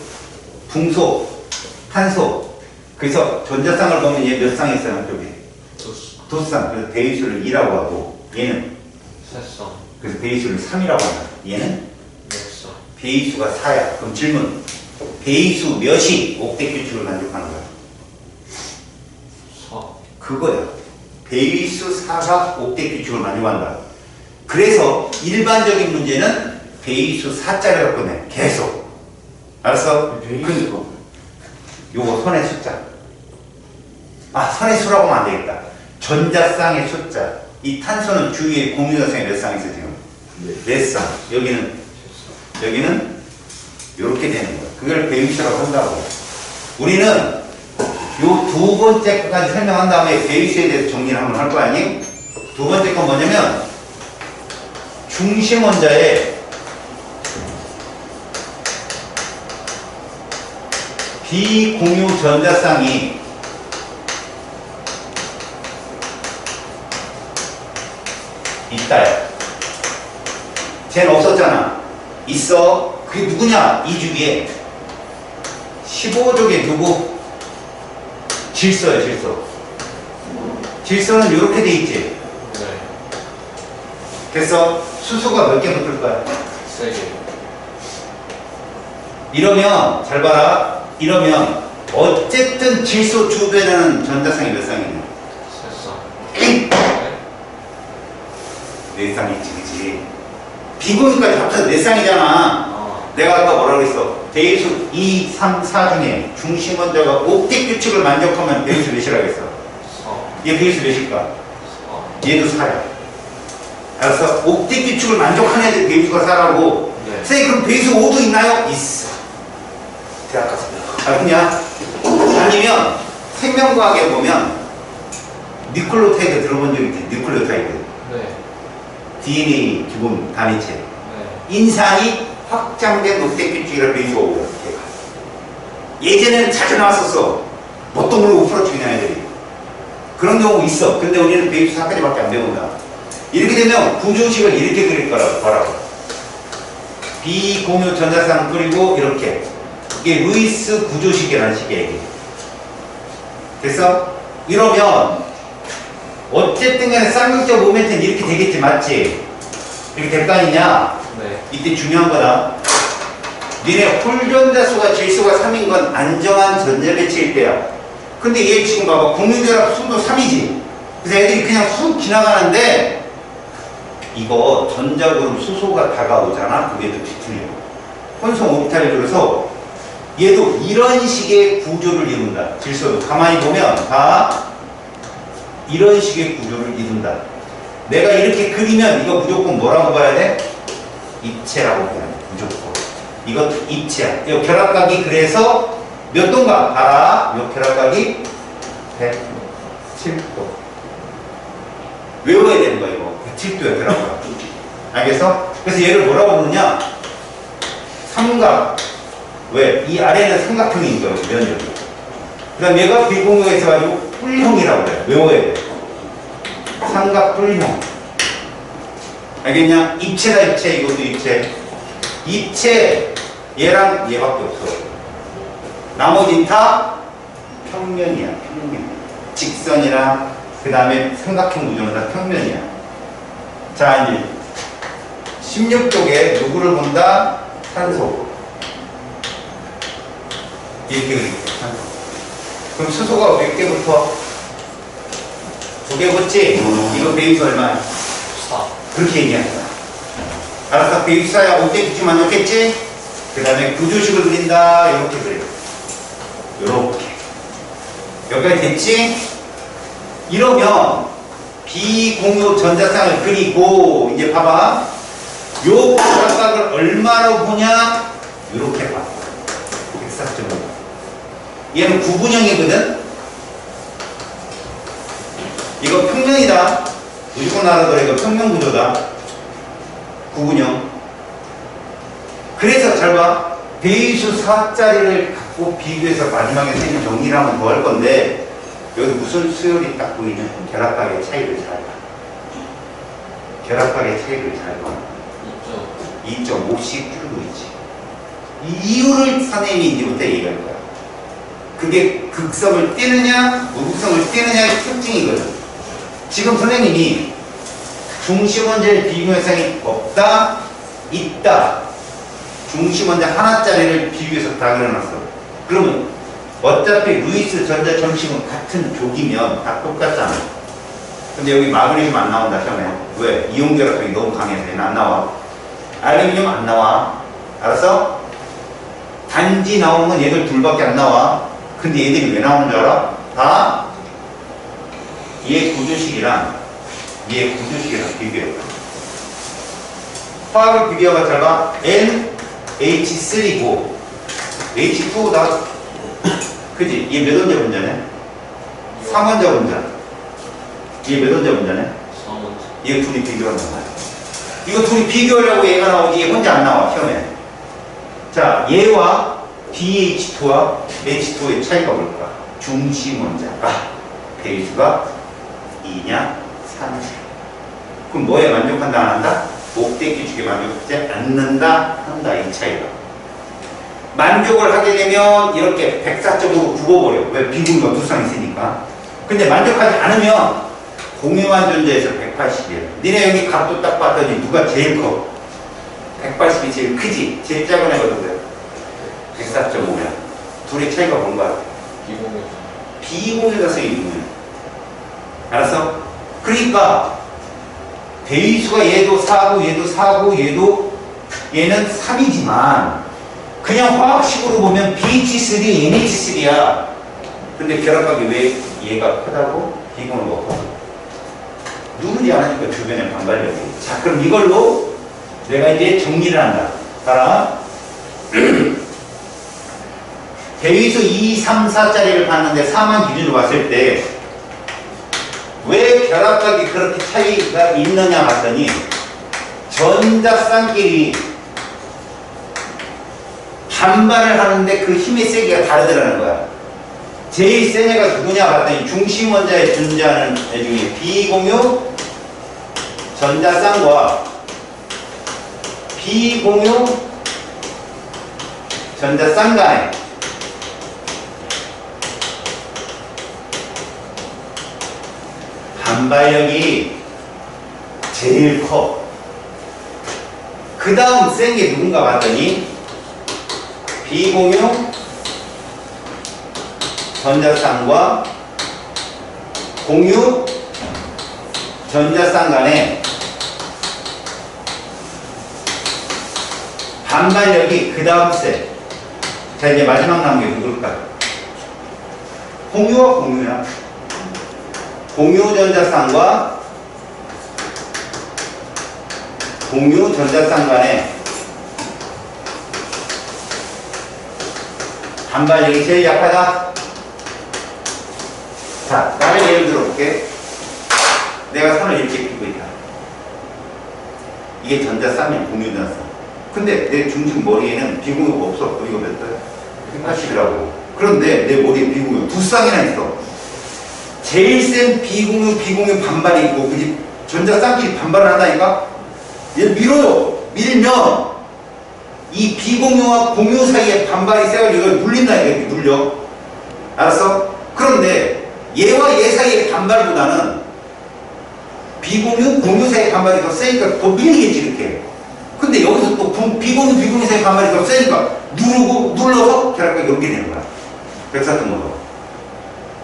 붕소, 탄소. 그래서 전자쌍을 보면 얘 몇 쌍 있어요? 한쪽에? 두 쌍. 그래서 배수를 2라고 하고 얘는 세성. 그래서 배수를 3이라고 한다. 얘는 몇 사? 배위수가 4야. 그럼 질문. 배위수 몇이 옥대 규칙을 만족하는 거야? 4. 그거야. 배위수 4가 옥대 규칙을 만족한다. 그래서 일반적인 문제는 배위수 4자를 갖고 내. 계속. 알았어? 배위수가 요거 선의 숫자. 선의 수라고 하면 안 되겠다. 전자쌍의 숫자. 이 탄소는 주위에 공유자성이 몇 쌍 있어 지금? 네 쌍. 여기는 이렇게 되는 거야. 그걸 배위수라고 한다고. 우리는 요 두 번째 것까지 설명한 다음에 배위수에 대해서 정리를 한번 할 거 아니? 두 번째 건 뭐냐면 중심 원자에 비공유 전자쌍이 있다요. 쟤는 없었잖아. 있어. 그게 누구냐? 이 주기에 15족에 누구? 질소야, 질소. 질소는 이렇게 돼 있지. 네. 그래서 수소가 몇 개 붙을 거야? 3개. 이러면 잘 봐라. 이러면 어쨌든 질소 주변에는 전자쌍이 몇 쌍이냐? 3쌍. 네 쌍이 있지, 그치? 비공유까지 합쳐서 네 쌍이잖아. 내가 아까 뭐라고 했어? 배위수 2, 3, 4 중에 중심 원자가 옥택 규칙을 만족하면 배위수 몇이라고 했어? 4. 얘 배위수 몇일까? 4. 얘도 4야. 알았어? 옥택 규칙을 만족하는 애들 배위수가 4라고. 네. 선생님 그럼 배위수 5도 있나요? 있어. 대학 갔습니다. 알겠냐? 아니면 생명과학에 보면 뉴클레오타이드 들어본 적 있지? 뉴클레오타이드. 네. DNA 기본 단위체. 네. 인산이 확장된 옥택 규칙이라 배위수가 5야. 예전에는 자주 나왔었어. 뭣도 모르고 풀어주긴 애들이. 그런 경우 있어. 근데 우리는 배위수 4까지밖에 안 배운다. 이렇게 되면 구조식을 이렇게 그릴 거라고 봐라고. 비공유 전자쌍 그리고 이렇게. 이게 루이스 구조식이라는 식이야 이게. 됐어? 이러면 어쨌든 간에 쌍극적 모멘트는 이렇게 되겠지, 맞지? 이렇게 될 거 아니냐? 네. 이때 중요한 거다. 니네 홀전자수가 질소가 3인 건 안정한 전자배치일 때야. 근데 얘 지금 봐봐. 공유결합 수도 3이지. 그래서 애들이 그냥 쑥 지나가는데 이거 전자그룹 수소가 다가오잖아. 그게 더 뒤틀려. 혼성 오비탈을 들어서 얘도 이런 식의 구조를 이룬다. 질소도 가만히 보면 다 이런 식의 구조를 이룬다. 내가 이렇게 그리면 이거 무조건 뭐라고 봐야 돼? 입체라고 봐야 돼. 무조건. 이것도 입체야. 이 결합각이 그래서 몇 도인가? 알아? 이 결합각이 107도. 외워야 되는 거야 이거. 107도야 결합각. 알겠어? 그래서 얘를 뭐라고 부르냐? 삼각. 왜? 이 아래는 삼각형인 거예요. 면적이. 그 다음 얘가 비공유가 있어가지고 뿔형이라고 그래. 외워야 돼. 삼각 뿔형. 알겠냐? 입체다 입체. 이것도 입체. 입체 얘랑 얘밖에 없어. 나머지는 다 평면이야. 평면. 직선이랑 그 다음에 삼각형 구조는 다 평면이야. 자 이제 16쪽에 누구를 본다? 탄소. 이렇게 그리겠어. 탄소. 그럼 수소가 몇 개 붙어? 2개 붙지? 이거 배위수 얼마야? 4. 그렇게 얘기하는 거야. 알았어? 배위수야 5개 규칙 만족했지? 그 다음에 구조식을 그린다. 이렇게 그려. 요렇게. 여기까지 됐지? 이러면 비공유 전자쌍을 그리고 이제 봐봐. 요 결합각을 얼마로 보냐? 요렇게 봐. 104.5. 얘는 구분형이거든? 이거 평면이다. 무조건 알아둬라. 이거 평면 구조다. 구분형. 그래서 잘 봐. 배위수 4짜리를 갖고 비교해서 마지막에 선생님 정리를 하면 더 할 건데 여기 무슨 수열이 딱 보이냐? 결합각의 차이를 잘 봐. 결합각의 차이를 잘 봐. 2.5씩 줄고 있지. 이 이유를 선생님이 이제부터 얘기할 거야. 그게 극성을 띄느냐, 무극성을 띄느냐의 특징이거든. 지금 선생님이 중심 원자의 비공유성이 없다, 있다. 중심 원자 하나짜리를 비교해서 다 그려놨어. 그러면 어차피 루이스 전자 점식은 같은 족이면 다 똑같잖아. 근데 여기 마그네슘 안 나온다 처음에. 왜? 이온 결합력이 너무 강해서 얘는 안 나와. 알루미늄 안 나와. 알았어? 단지 나오는 건 얘들 둘밖에 안 나와. 근데 얘들이 왜 나오는 줄 알아? 다 얘 구조식이랑 비교해. 화학을 비교해봐. 잘 봐. NH3고 H2다. 그지? 얘 몇 원자 분자네? 3원자 분자. 얘 몇 원자 분자네? 3원자. 얘 둘이 비교한단 말이야. 이거 둘이 비교하려고 얘가 나오지 얘 혼자 안 나와 시험에. 자, 얘와 BH2와 H2의 차이가 뭘까? 중심 원자가 배수가 2냐 3냐. 그럼 뭐에 만족한다 안 한다? 목대 규칙에 만족하지 않는다 한다. 이 차이가. 만족을 하게 되면 이렇게 백사점으로 굽어버려. 왜? 비공유가 두 쌍 있으니까. 근데 만족하지 않으면 공유한 존재에서 180이에요. 니네 여기 값도 딱 봤더니 누가 제일 커? 180이 제일 크지? 제일 작은 애가 누구야? 104.5야. 둘의 차이가 뭔가? 비공유. 비공유가 생기는 거야. 알았어? 그러니까 대위수가 얘도 4고 얘도 4고 얘는 3이지만 그냥 화학식으로 보면 BH3, NH3야. 근데 결합각이 왜 얘가 크다고? 비공유가 커. 누르지 않으니까 주변에 반발력이. 자, 그럼 이걸로 내가 이제 정리를 한다. 봐라. 대위수 2, 3, 4짜리를 봤는데 4만 기준으로 봤을 때 왜 결합각이 그렇게 차이가 있느냐 봤더니 전자쌍끼리 반발을 하는데 그 힘의 세기가 다르더라는 거야. 제일 센 애가 누구냐 봤더니 중심 원자에 존재하는 애 중에 비공유 전자쌍과 비공유 전자쌍 간에 반발력이 제일 커. 그 다음 센 게 누군가 봤더니 비공유 전자쌍과 공유 전자쌍 간에 반발력이 그 다음 세. 자, 이제 마지막 남은 게 누굴까? 공유와 공유야. 공유 전자쌍과 공유 전자쌍 간에 반발력이 제일 약하다. 자, 나를 예를 들어볼게. 내가 선을 이렇게 펴고 있다. 이게 전자쌍이야, 공유 전자쌍. 근데 내 중심 머리에는 비공유가 없어. 이거 몇 달? 180이라고. 그런데 내 머리에 비공유 두 쌍이나 있어. 제일 센 비공유 반발이 있고, 그지? 전자쌍끼리 반발을 한다니까? 얘를 밀어요. 밀면 이 비공유와 공유 사이에 반발이 세가지고 이걸 눌린다니까. 이렇게 눌려. 알았어? 그런데 얘와 얘 사이의 반발보다는 비공유, 공유 사이의 반발이 더 세니까 더 밀리겠지, 이렇게. 근데 여기서 또 비공유 사이의 반발이 더 세니까 눌러서 결합각이 이렇게 되는 거야. 백사등으로.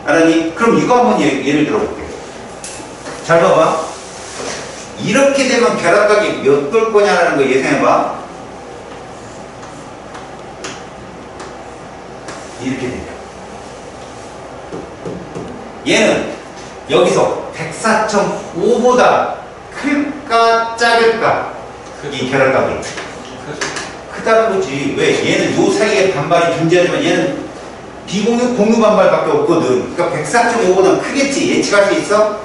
알았니? 그럼 이거 한번 예를 들어볼게. 잘 봐봐. 이렇게 되면 결합각이 몇 돌 거냐라는 거 예상해봐. 이렇게 됩니다. 얘는 여기서 104.5보다 클까 작을까? 이 결합각이 크다는 거지. 왜? 얘는 요 사이에 반발이 존재하지만 얘는 비공유, 공유 반발밖에 없거든. 그러니까 104.5보다는 크겠지. 예측할 수 있어?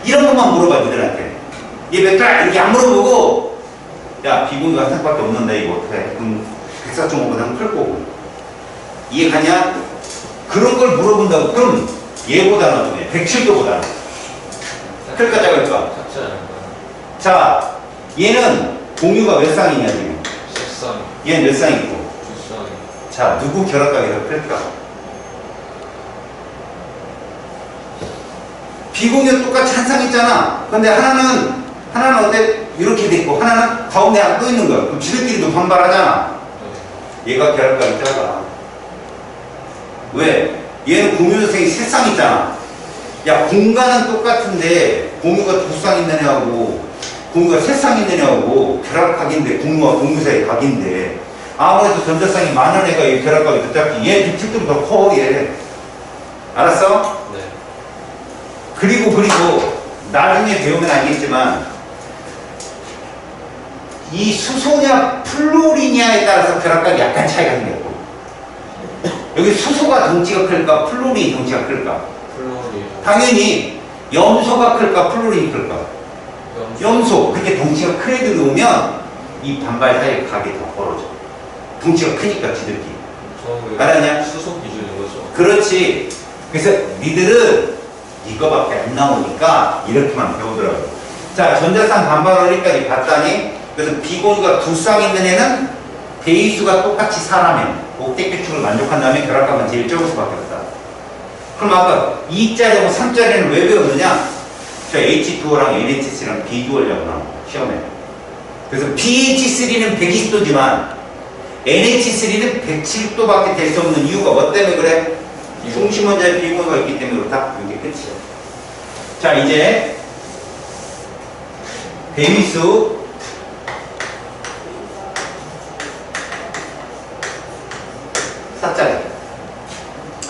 이런 것만 물어봐, 니들한테. 얘 몇 달? 이렇게 안 물어보고, 야, 비공유가 한 쌍밖에 없는데, 이거 어떡해? 그럼 104.5보다는 클 거고. 이해가냐? 그런 걸 물어본다고. 그럼 얘보다는 어떻게? 107도보다는. 클까 작을까? 자, 얘는 공유가 몇 쌍이냐, 지금? 색상. 얘는 몇 쌍 있고? 두쌍. 자, 누구 결합각이 더 클까? 비공유 똑같이 한 쌍 있잖아. 근데 하나는 어때? 이렇게 돼 있고 하나는 가운데 안 떠 있는 거야. 그럼 지들끼리도 반발하잖아. 얘가 결합각이 작아. 왜? 얘는 공유도생이 세 쌍 있잖아. 야, 공간은 똑같은데 공유가 두 쌍 있는 애하고 공유가 세 쌍 있는 애하고 결합각인데 공유와 공유 사이 각인데 아무래도 전자쌍이 많은 애가 이 결합각이 더 작지. 얘 비틀도 더 커, 얘. 알았어? 네. 그리고 나중에 배우면 알겠지만 이 수소냐 플로리냐에 따라서 결합각이 약간 차이가 생겼고 여기 수소가 덩치가 클까 플로린이 덩치가 클까? 플로리. 당연히 염소가 클까 플로린이 클까? 염소. 그렇게 덩치가 큰 애들 놓으면 이 반발 사이에 각이 더 벌어져. 덩치가 크니까 지들끼리. 알았냐? 수소 기준인 거죠. 그렇지. 그래서 니들은 이거밖에 안 나오니까 이렇게만 배우더라고. 자, 전자쌍 반발 원리까지 봤다니. 그래서 비공유가 두 쌍 있는 애는 배위수가 똑같이 4라면 옥텟 규칙을 만족한다면 결합각은 제일 적을 수밖에 없다. 그럼 아까 2짜리하고 3짜리는 왜 배웠느냐? 저 H2O랑 NH3랑 비교하려고 나온 거야, 시험에. 그래서 BH3는 120도지만 NH3는 107도밖에 될 수 없는 이유가 뭐 때문에 그래? 중심원자의 비공유가 있기 때문에 그렇다? 이게 끝이야. 자, 이제 배위수 사짜리.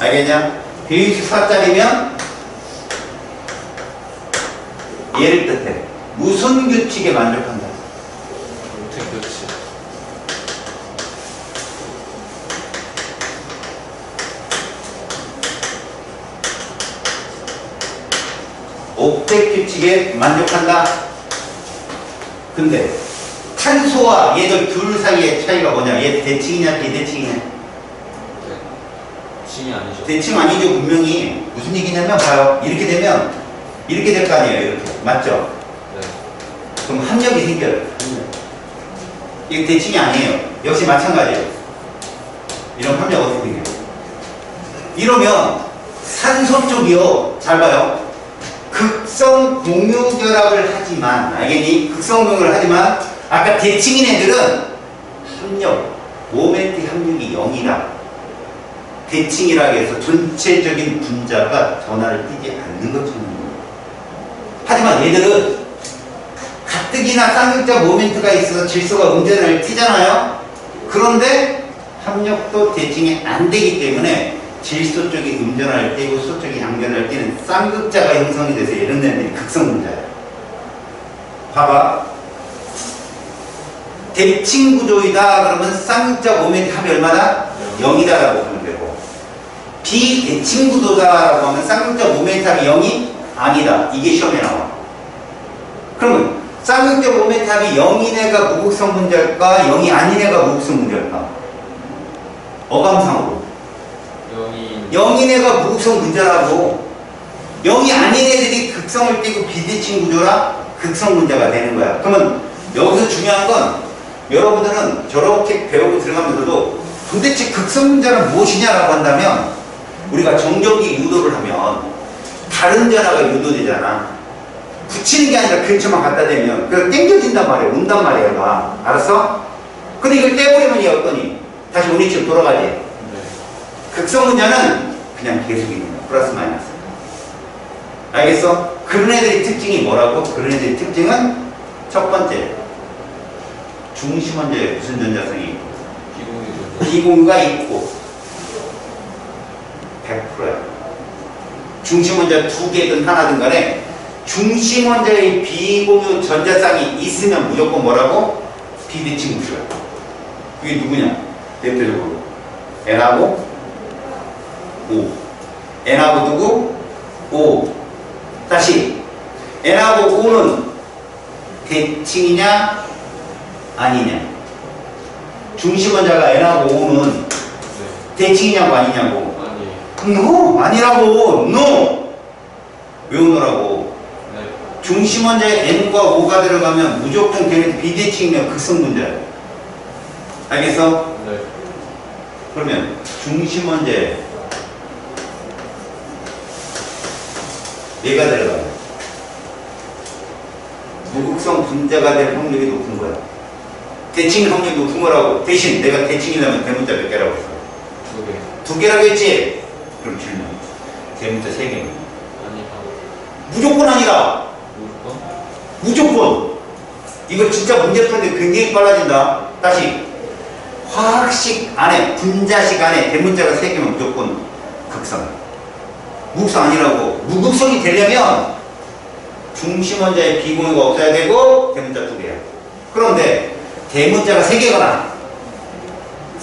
알겠냐? 배위수 사짜리면 얘를 뜻해. 무슨 규칙에 만족한다? 옥텟 규칙. 옥텟 규칙에 만족한다? 근데 탄소와 얘들 둘 사이의 차이가 뭐냐? 얘 대칭이냐 비대칭이냐? 칭이 아니죠. 대칭 아니죠. 분명히 무슨 얘기냐면 봐요. 이렇게 되면 이렇게 될 거 아니에요. 이렇게 맞죠? 네. 그럼 합력이 생겨요. 합력. 이게 대칭이 아니에요. 역시 마찬가지예요. 이런 합력 어떻게 생겨요? 이러면 산소 쪽이요. 잘 봐요. 극성 공유 결합을 하지만 알겠니? 극성 공유를 하지만 아까 대칭인 애들은 합력, 모멘트 합력이 0이다. 대칭이라고 해서 전체적인 분자가 전하를 띠지 않는 것처럼. 하지만 얘들은 가뜩이나 쌍극자 모멘트가 있어서 질소가 음전을 띠잖아요. 그런데 합력도 대칭이 안 되기 때문에 질소 쪽이 음전을 띠고 소 쪽이 양전을 띠는 쌍극자가 형성이 돼서 이런 애들이 극성 분자예요. 봐봐. 대칭 구조이다 그러면 쌍극자 모멘트 합이 얼마다? 0이다라고 보면 되고, 비대칭 구조다라고 하면 쌍극자 모멘트 합이 0이 아니다. 이게 시험에 나와. 그러면 쌍극자 모멘트 합이 0인 애가 무극성 분자일까? 0이 아닌 애가 무극성 분자일까? 어감상으로 0인 애가 무극성 분자라고. 0이 아닌 애들이 극성을 띠고 비대칭 구조라 극성 분자가 되는 거야. 그러면 여기서 중요한 건 여러분들은 저렇게 배우고 들어가면서도 도대체 극성 분자는 무엇이냐라고 한다면 우리가 정전기 유도를 하면 다른 전하가 유도되잖아. 붙이는 게 아니라 근처만 갖다 대면 그래서 땡겨진단 말이야. 온단 말이야. 얘가. 알았어? 근데 이걸 떼버리면 얘 어떠니? 다시 우리 집 돌아가지. 네. 극성 분자는 그냥 계속 있는 거야. 플러스 마이너스. 알겠어? 그런 애들의 특징이 뭐라고? 그런 애들의 특징은 첫 번째, 중심 원자에 무슨 전자성이 있고 비공유가 있고 100%야. 중심 원자 두 개든 하나든 간에 중심 원자의 비공유 전자쌍이 있으면 무조건 뭐라고? 비대칭 구조야. 그게 누구냐? 대표적으로 N하고 O. N하고 누구? O. 다시 N하고 O는 대칭이냐 아니냐? 중심 원자가 N하고 O는 대칭이냐고 아니냐고? 아니. No! 아니라고! No! 왜 오노라고? 네. 중심 원자에 N과 O가 들어가면 무조건 걔는 비대칭이면 극성 분자야. 알겠어? 네. 그러면 중심 원자에 얘가 들어가요. 무극성 분자가 될 확률이 높은 거야. 대칭 확률이 높은 거라고. 대신 내가 대칭이라면 대문자 몇 개라고 했어? 2개. 2개라고 했지? 그럼 질문. 대문자 3개입니다. 아니다. 무조건 아니라. 무조건? 무조건. 이거 진짜 문제 푸는데 굉장히 빨라진다. 다시. 화학식 안에, 분자식 안에 대문자가 3개면 무조건 극성. 무극성 아니라고. 무극성이 되려면 중심원자의 비공유가 없어야 되고 대문자 2개야. 그런데 대문자가 3개거나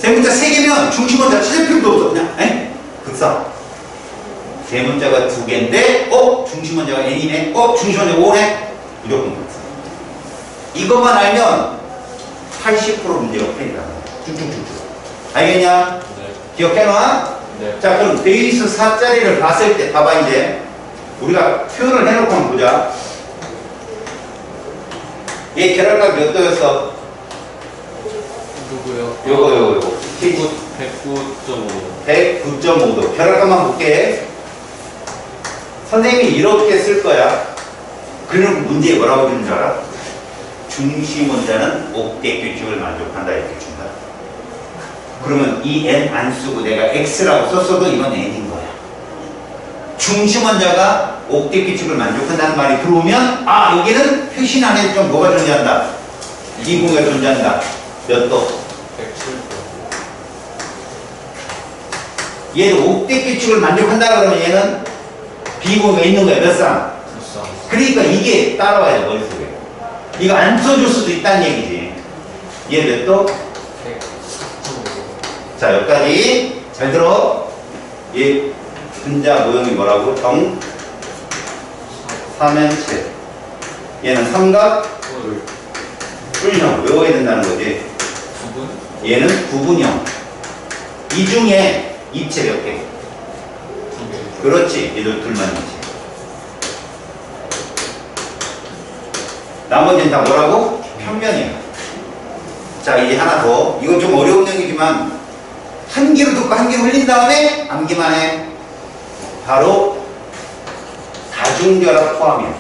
대문자 3개면 중심원자 찾을 필요도 없어. 그냥 극성. 대문자가 2개인데 중심원자가 n이네. 중심원자가 5네. 무조건 극성. 이것만 알면 80% 문제가 풀린다. 쭉쭉쭉쭉. 알겠냐? 네. 기억해놔. 네. 자, 그럼 베이스 4짜리를 봤을 때 봐봐. 이제 우리가 표현을 해놓고 한번 보자. 얘 결합값 몇 도였어? 누구요? 요거 109.5. 109.5도. 결합값만 볼게. 선생님이 이렇게 쓸 거야. 그러면 문제에 뭐라고 주는 줄 알아? 중심원자는 옥대 규칙을 만족한다 이렇게 준다. 그러면 이 n 안 쓰고 내가 x라고 썼어도 이건 n인 거야. 중심원자가 옥대 규칙을 만족한다는 말이 들어오면 여기는 표신 안에 좀 뭐가 존재한다? 비공유가 존재한다. 몇 도? 107도. 얘는 옥대 규칙을 만족한다 그러면 얘는 비공유가 있는 거야. 몇 쌍? 2쌍. 그러니까 이게 따라와야 돼 머릿속에. 이거 안 써줄 수도 있다는 얘기지. 얘 몇 도? 104.5도. 자, 여기까지 잘 들어. 얘 분자 모형이 뭐라고? 정 3면체. 얘는 삼각 뿔형. 외워야 된다는 거지. 9분? 얘는 구분형. 이 중에 입체 몇 개? 2개. 그렇지. 얘도 둘만 있지. 나머지는 다 뭐라고? 평면이야. 자, 이제 하나 더. 이건 좀 어려운 내용이지만 한 개로 듣고 한 개로 흘린 다음에 암기만 해. 바로 다중결합 포함이야.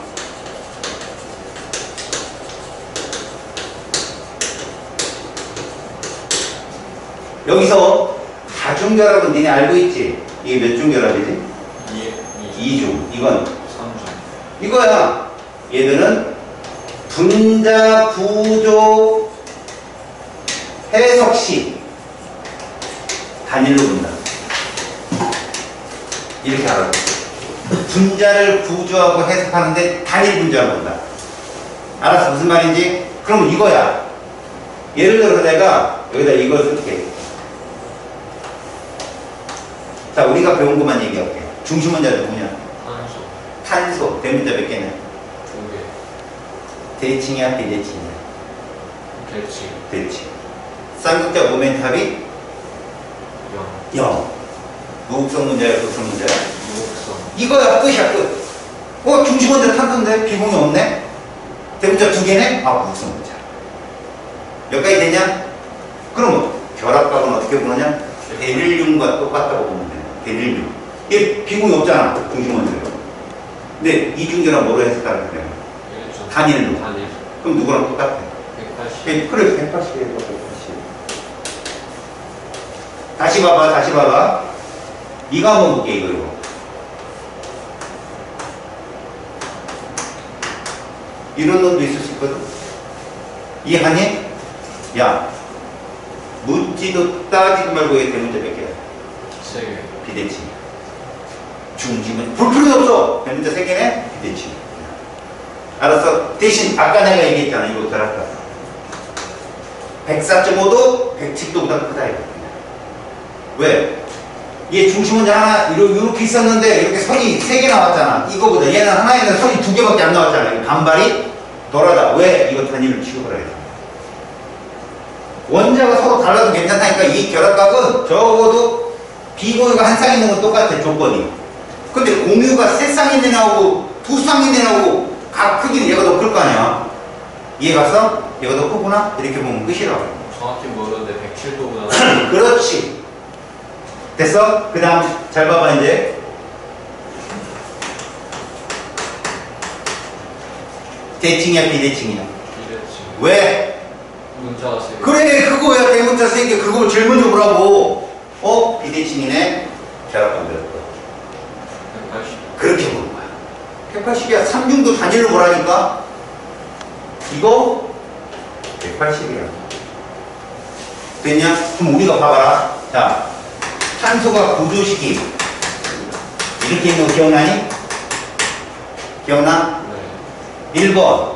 여기서 다중결합은 니네 알고 있지? 이게 몇 중 결합이지? 2중. 이건 3중. 이거야. 얘들은 분자 구조 해석 시 단일로 본다. 이렇게 알아. 분자를 구조하고 해석하는데 단일 분자로 본다. 알았어? 무슨 말인지? 그럼 이거야. 예를 들어서 내가 여기다 이걸 쓸게. 자, 우리가 배운 것만 얘기할게. 중심 원자는 뭐냐? 탄소. 탄소. 대문자 몇 개냐? 2개. 대칭이야, 비대칭이야? 대칭. 대칭. 쌍극자 모멘탑이 0. 0. 무극성 문제야, 극성 문제야? 무극성. 이거야, 끝이야, 끝. 중심 원자 탄소인데 비공이 없네? 대문자 2개네? 무극성 문제. 몇 가지 되냐? 그럼 결합값은 어떻게 보느냐? 대릴륨과 똑같다고 보면 돼. 대릴륨. 얘 비공이 없잖아, 중심 원자에. 근데 이중결합 뭐로 해석하는 거야? 1중. 단일로. 단일. 그럼 누구랑 똑같아? 180. 그래, 180이에요, 180. 다시 봐봐. 이거 한번 볼게, 이거. 이런 놈도 있을 수 있거든? 이해하니? 야, 묻지도 따지도 말고 얘 대문자 몇 개야? 3개. 비대칭. 중심은 볼 필요도 없어. 대문자 3개네? 비대칭. 알았어. 대신 아까 내가 얘기했잖아. 이거 결합값. 104.5도 110도보다 크다 이거. 왜? 얘 중심원자 하나 이렇게 있었는데 이렇게 선이 3개 나왔잖아. 이거보다 얘는 하나에는 선이 2개밖에 안 나왔잖아. 이거 반발이 덜하다. 왜? 이거 단위를 취급을 해야 돼. 원자가 서로 달라도 괜찮다니까. 이 결합값은 적어도 비공유가 한 쌍 있는 건 똑같아, 조건이. 근데 공유가 3쌍인데 나오고 2쌍인데 나오고 각 크기는 얘가 더 클 거 아니야. 이해 갔어? 얘가 더 크구나? 이렇게 보면 끝이라고. 정확히 모르는데 107도보다. 그렇지. 됐어? 그 다음 잘 봐봐 이제. 대칭이야 비대칭이야? 비대칭. 왜? 문자가 세 개. 그래 그거야. 대문자 3개. 그걸 질문 좀 보라고. 비대칭이네. 결합한 몇 번? 180. 그렇게 보는 거야. 180이야. 3중도 단위로 보라니까. 이거 180이야. 됐냐? 그럼 우리가 봐봐라. 자, 탄소가 구조식이 이렇게 있는 거 기억나니? 기억나? 네. 1번,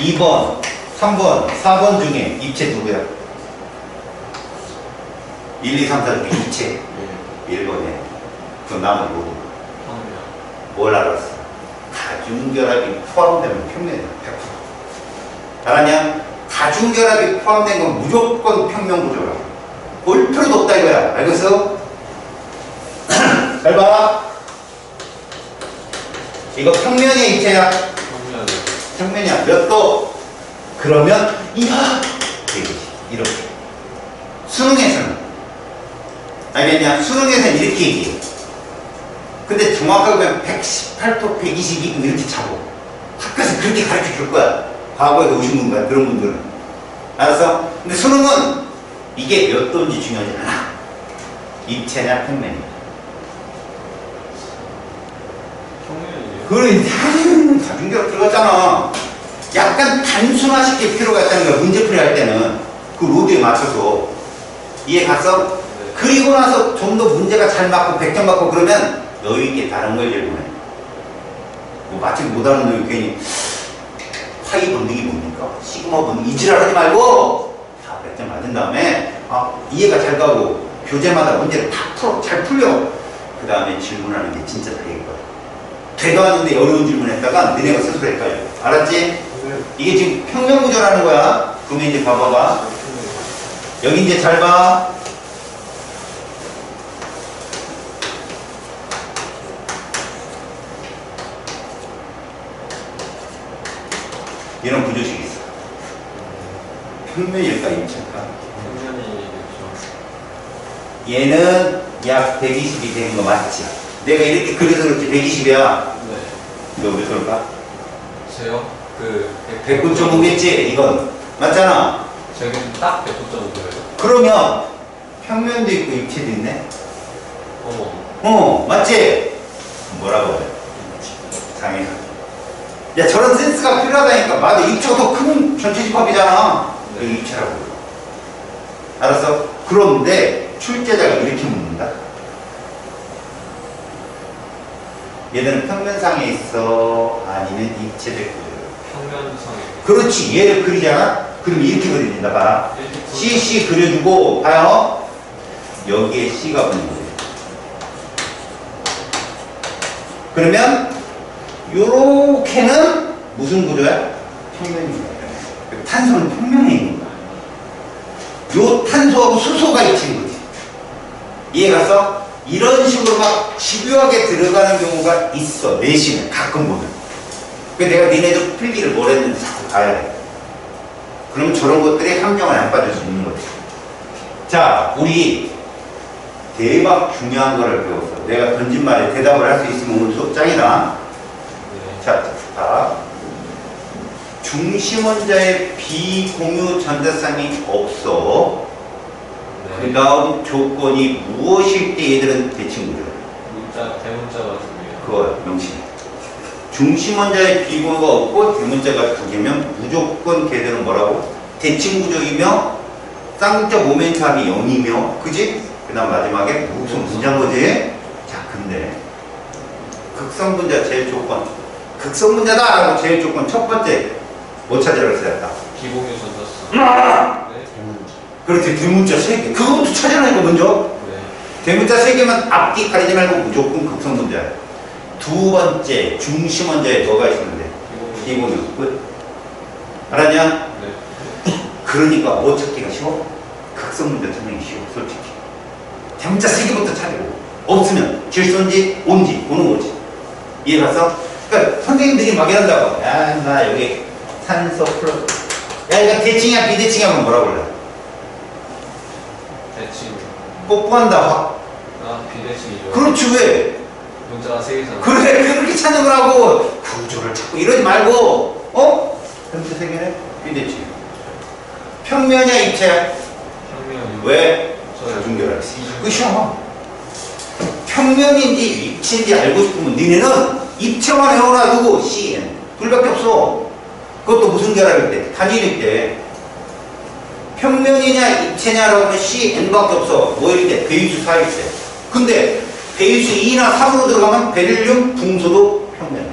2번, 3번, 4번 중에 입체 누구야? 1, 2, 3, 4 중에 입체 예. 1번에. 그럼 나머지 모두 평면. 뭘 알았어? 다중결합이 포함되면 평면이야. 100%. 알았냐? 다중결합이 포함된 건 무조건 평면 구조라고. 볼 필요도 없다 이거야. 알겠어? 잘 봐. 이거 평면이야 입체야? 평면. 평면이야. 몇 도? 그러면 이야 되겠지. 이렇게. 수능에서는 알겠냐? 수능에서는 이렇게 얘기해. 근데 정확하게 보면 118도, 122도 이렇게 잡고 학교에서 그렇게 가르쳐 줄 거야. 과거에 오신 분과 그런 분들은. 알았어? 근데 수능은 이게 몇 도인지 중요하지 않아. 입체냐 평면이야. 평면이에요. 그래, 다중결합 들어갔잖아. 약간 단순화시킬 필요가 있다는 거야. 문제풀이 할 때는 그 로드에 맞춰서. 이해 갔어? 네. 그리고 나서 좀 더 문제가 잘 맞고 100점 맞고 그러면 여유있게 다른 걸 질문해. 뭐 마치 못하는 놈이 괜히 파이 본능이 뭡니까? 시그마 본능 이지랄 하지 말고 다 100점 맞은 다음에 이해가 잘 가고 교재마다 문제를 다 풀어. 잘 풀려. 그 다음에 질문하는 게 진짜 되겠거든. 되도 않는데 어려운 질문 했다가 너네가 스스로 헷갈려. 알았지? 네. 이게 지금 평면 구조라는 거야. 그러면 이제 봐봐봐. 여기 이제 잘 봐. 이런 구조식이 있어. 평면일까 입체일까? 평면이겠죠. 얘는 약 120이 되는 거 맞지? 내가 이렇게 그려서 그렇지 120이야. 네. 너 몇 돌까? 제요? 그 109.5겠지? 이건 맞잖아. 저기는 딱 109.5예요. 그러면 평면도 있고 입체도 있네. 어머. 맞지? 뭐라고 해? 상해. 야 저런 센스가 필요하다니까. 맞아. 입체가 더 큰 전체 집합이잖아. 네. 그 입체라고. 알았어? 그런데 출제자가 이렇게 묻는다. 얘들은 평면상에 있어? 아니면 입체될 거예요? 평면상에. 그렇지. 얘를 그리잖아? 그럼 이렇게 그려진다. 봐라. CC 그려주고 봐요. 여기에 C가 붙는 거예요. 그러면 요렇게는 무슨 구조야? 평면입니다. 탄소는 평면에 있는 거야. 요 탄소하고 수소가 입힌 거지. 이해 갔어? 이런 식으로 막 집요하게 들어가는 경우가 있어. 내신에 가끔 보면. 그래서 내가 니네들 필기를 뭘 했는지 자꾸 봐야 돼. 그럼 저런 것들이 함정을 안 빠질 수 있는 거지. 자, 우리 대박 중요한 거를 배웠어. 내가 던진 말에 대답을 할 수 있으면 오늘 수업 짱이다. 네. 자, 중심원자의 비공유 전자쌍이 없어. 그 네. 다음 조건이 무엇일 때 얘들은 대칭구조야. 대문자가 두 개요. 그거야, 명시. 중심원자의 비공유가 없고 대문자가 두 개면 무조건 걔들은 뭐라고? 대칭구조이며 쌍극자 모멘트 합이 0이며 그지? 그 다음 마지막에 무슨 분자인 거지? 자, 근데 극성분자 제일 조건 극성분자다! 라고 제일 조건 첫 번째 뭐 찾으라고 했었다? 기본유 전자쌍. 네. 그렇지, 대문자 3개. 그거부터 찾으라니까 먼저. 네. 대문자 3개만 앞뒤 가리지 말고 무조건 극성분자야. 두 번째 중심원자에 뭐가 있으면 돼? 기본유. 기본유 끝. 알았냐? 네. 그러니까 뭐 찾기가 쉬워? 극성문제 찾는 게 쉬워, 솔직히. 대문자 3개부터 찾고 없으면 질소인지 온지 보는 거지. 이해 갔어? 그러니까 선생님들이 막 이런다고. 야, 나 여기 산소 플러스. 야, 이거 대칭이야, 비대칭이야 하면 뭐라고 그래? 대칭. 뽀뽀한다, 확. 비대칭이죠. 그렇지, 왜? 문자가 세 개잖아. 그래, 그렇게 찾는 거라고. 구조를 찾고 이러지 말고, 대문자 세 개네? 비대칭. 평면이야, 입체야? 평면 왜? 저요. 다중결합. 끝이야. 평면인지 입체인지 알고 싶으면 니네는 입체만 외워놔두고 CN. 둘밖에 없어. 그것도 무슨 결합일 때? 단일일 때. 평면이냐 입체냐라고 하면 CN밖에 없어. 뭐일 때? 배유수 4일 때. 근데 배유수 2나 3으로 들어가면 베릴륨, 붕소도 평면이야.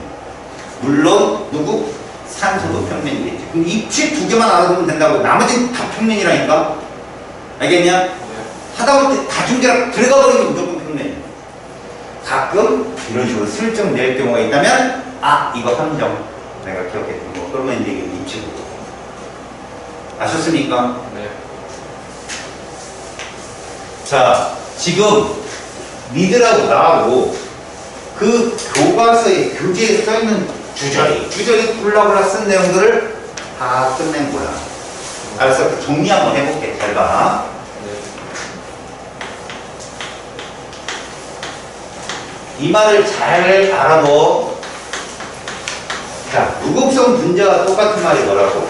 물론 누구? 산소도 평면이겠지. 그럼 입체 2개만 알아두면 된다고. 나머지는 다 평면이라니까. 알겠냐? 네. 하다 보면 다중결합 들어가 버리면 무조건 평면이야. 가끔 이런 식으로 슬쩍 낼 경우가 있다면 이거 함정 내가 기억했던 거. 그러면 이제 이게 입체고. 아셨습니까? 네. 자, 지금 니들하고 나하고 그 교과서에 교재에 써있는 주저리 뿔라뿔라 쓴 내용들을 다 끝낸 거야. 알았어? 정리 한번 해볼게. 잘 봐. 네. 이 말을 잘 알아둬. 자, 무극성 분자와 똑같은 말이 뭐라고?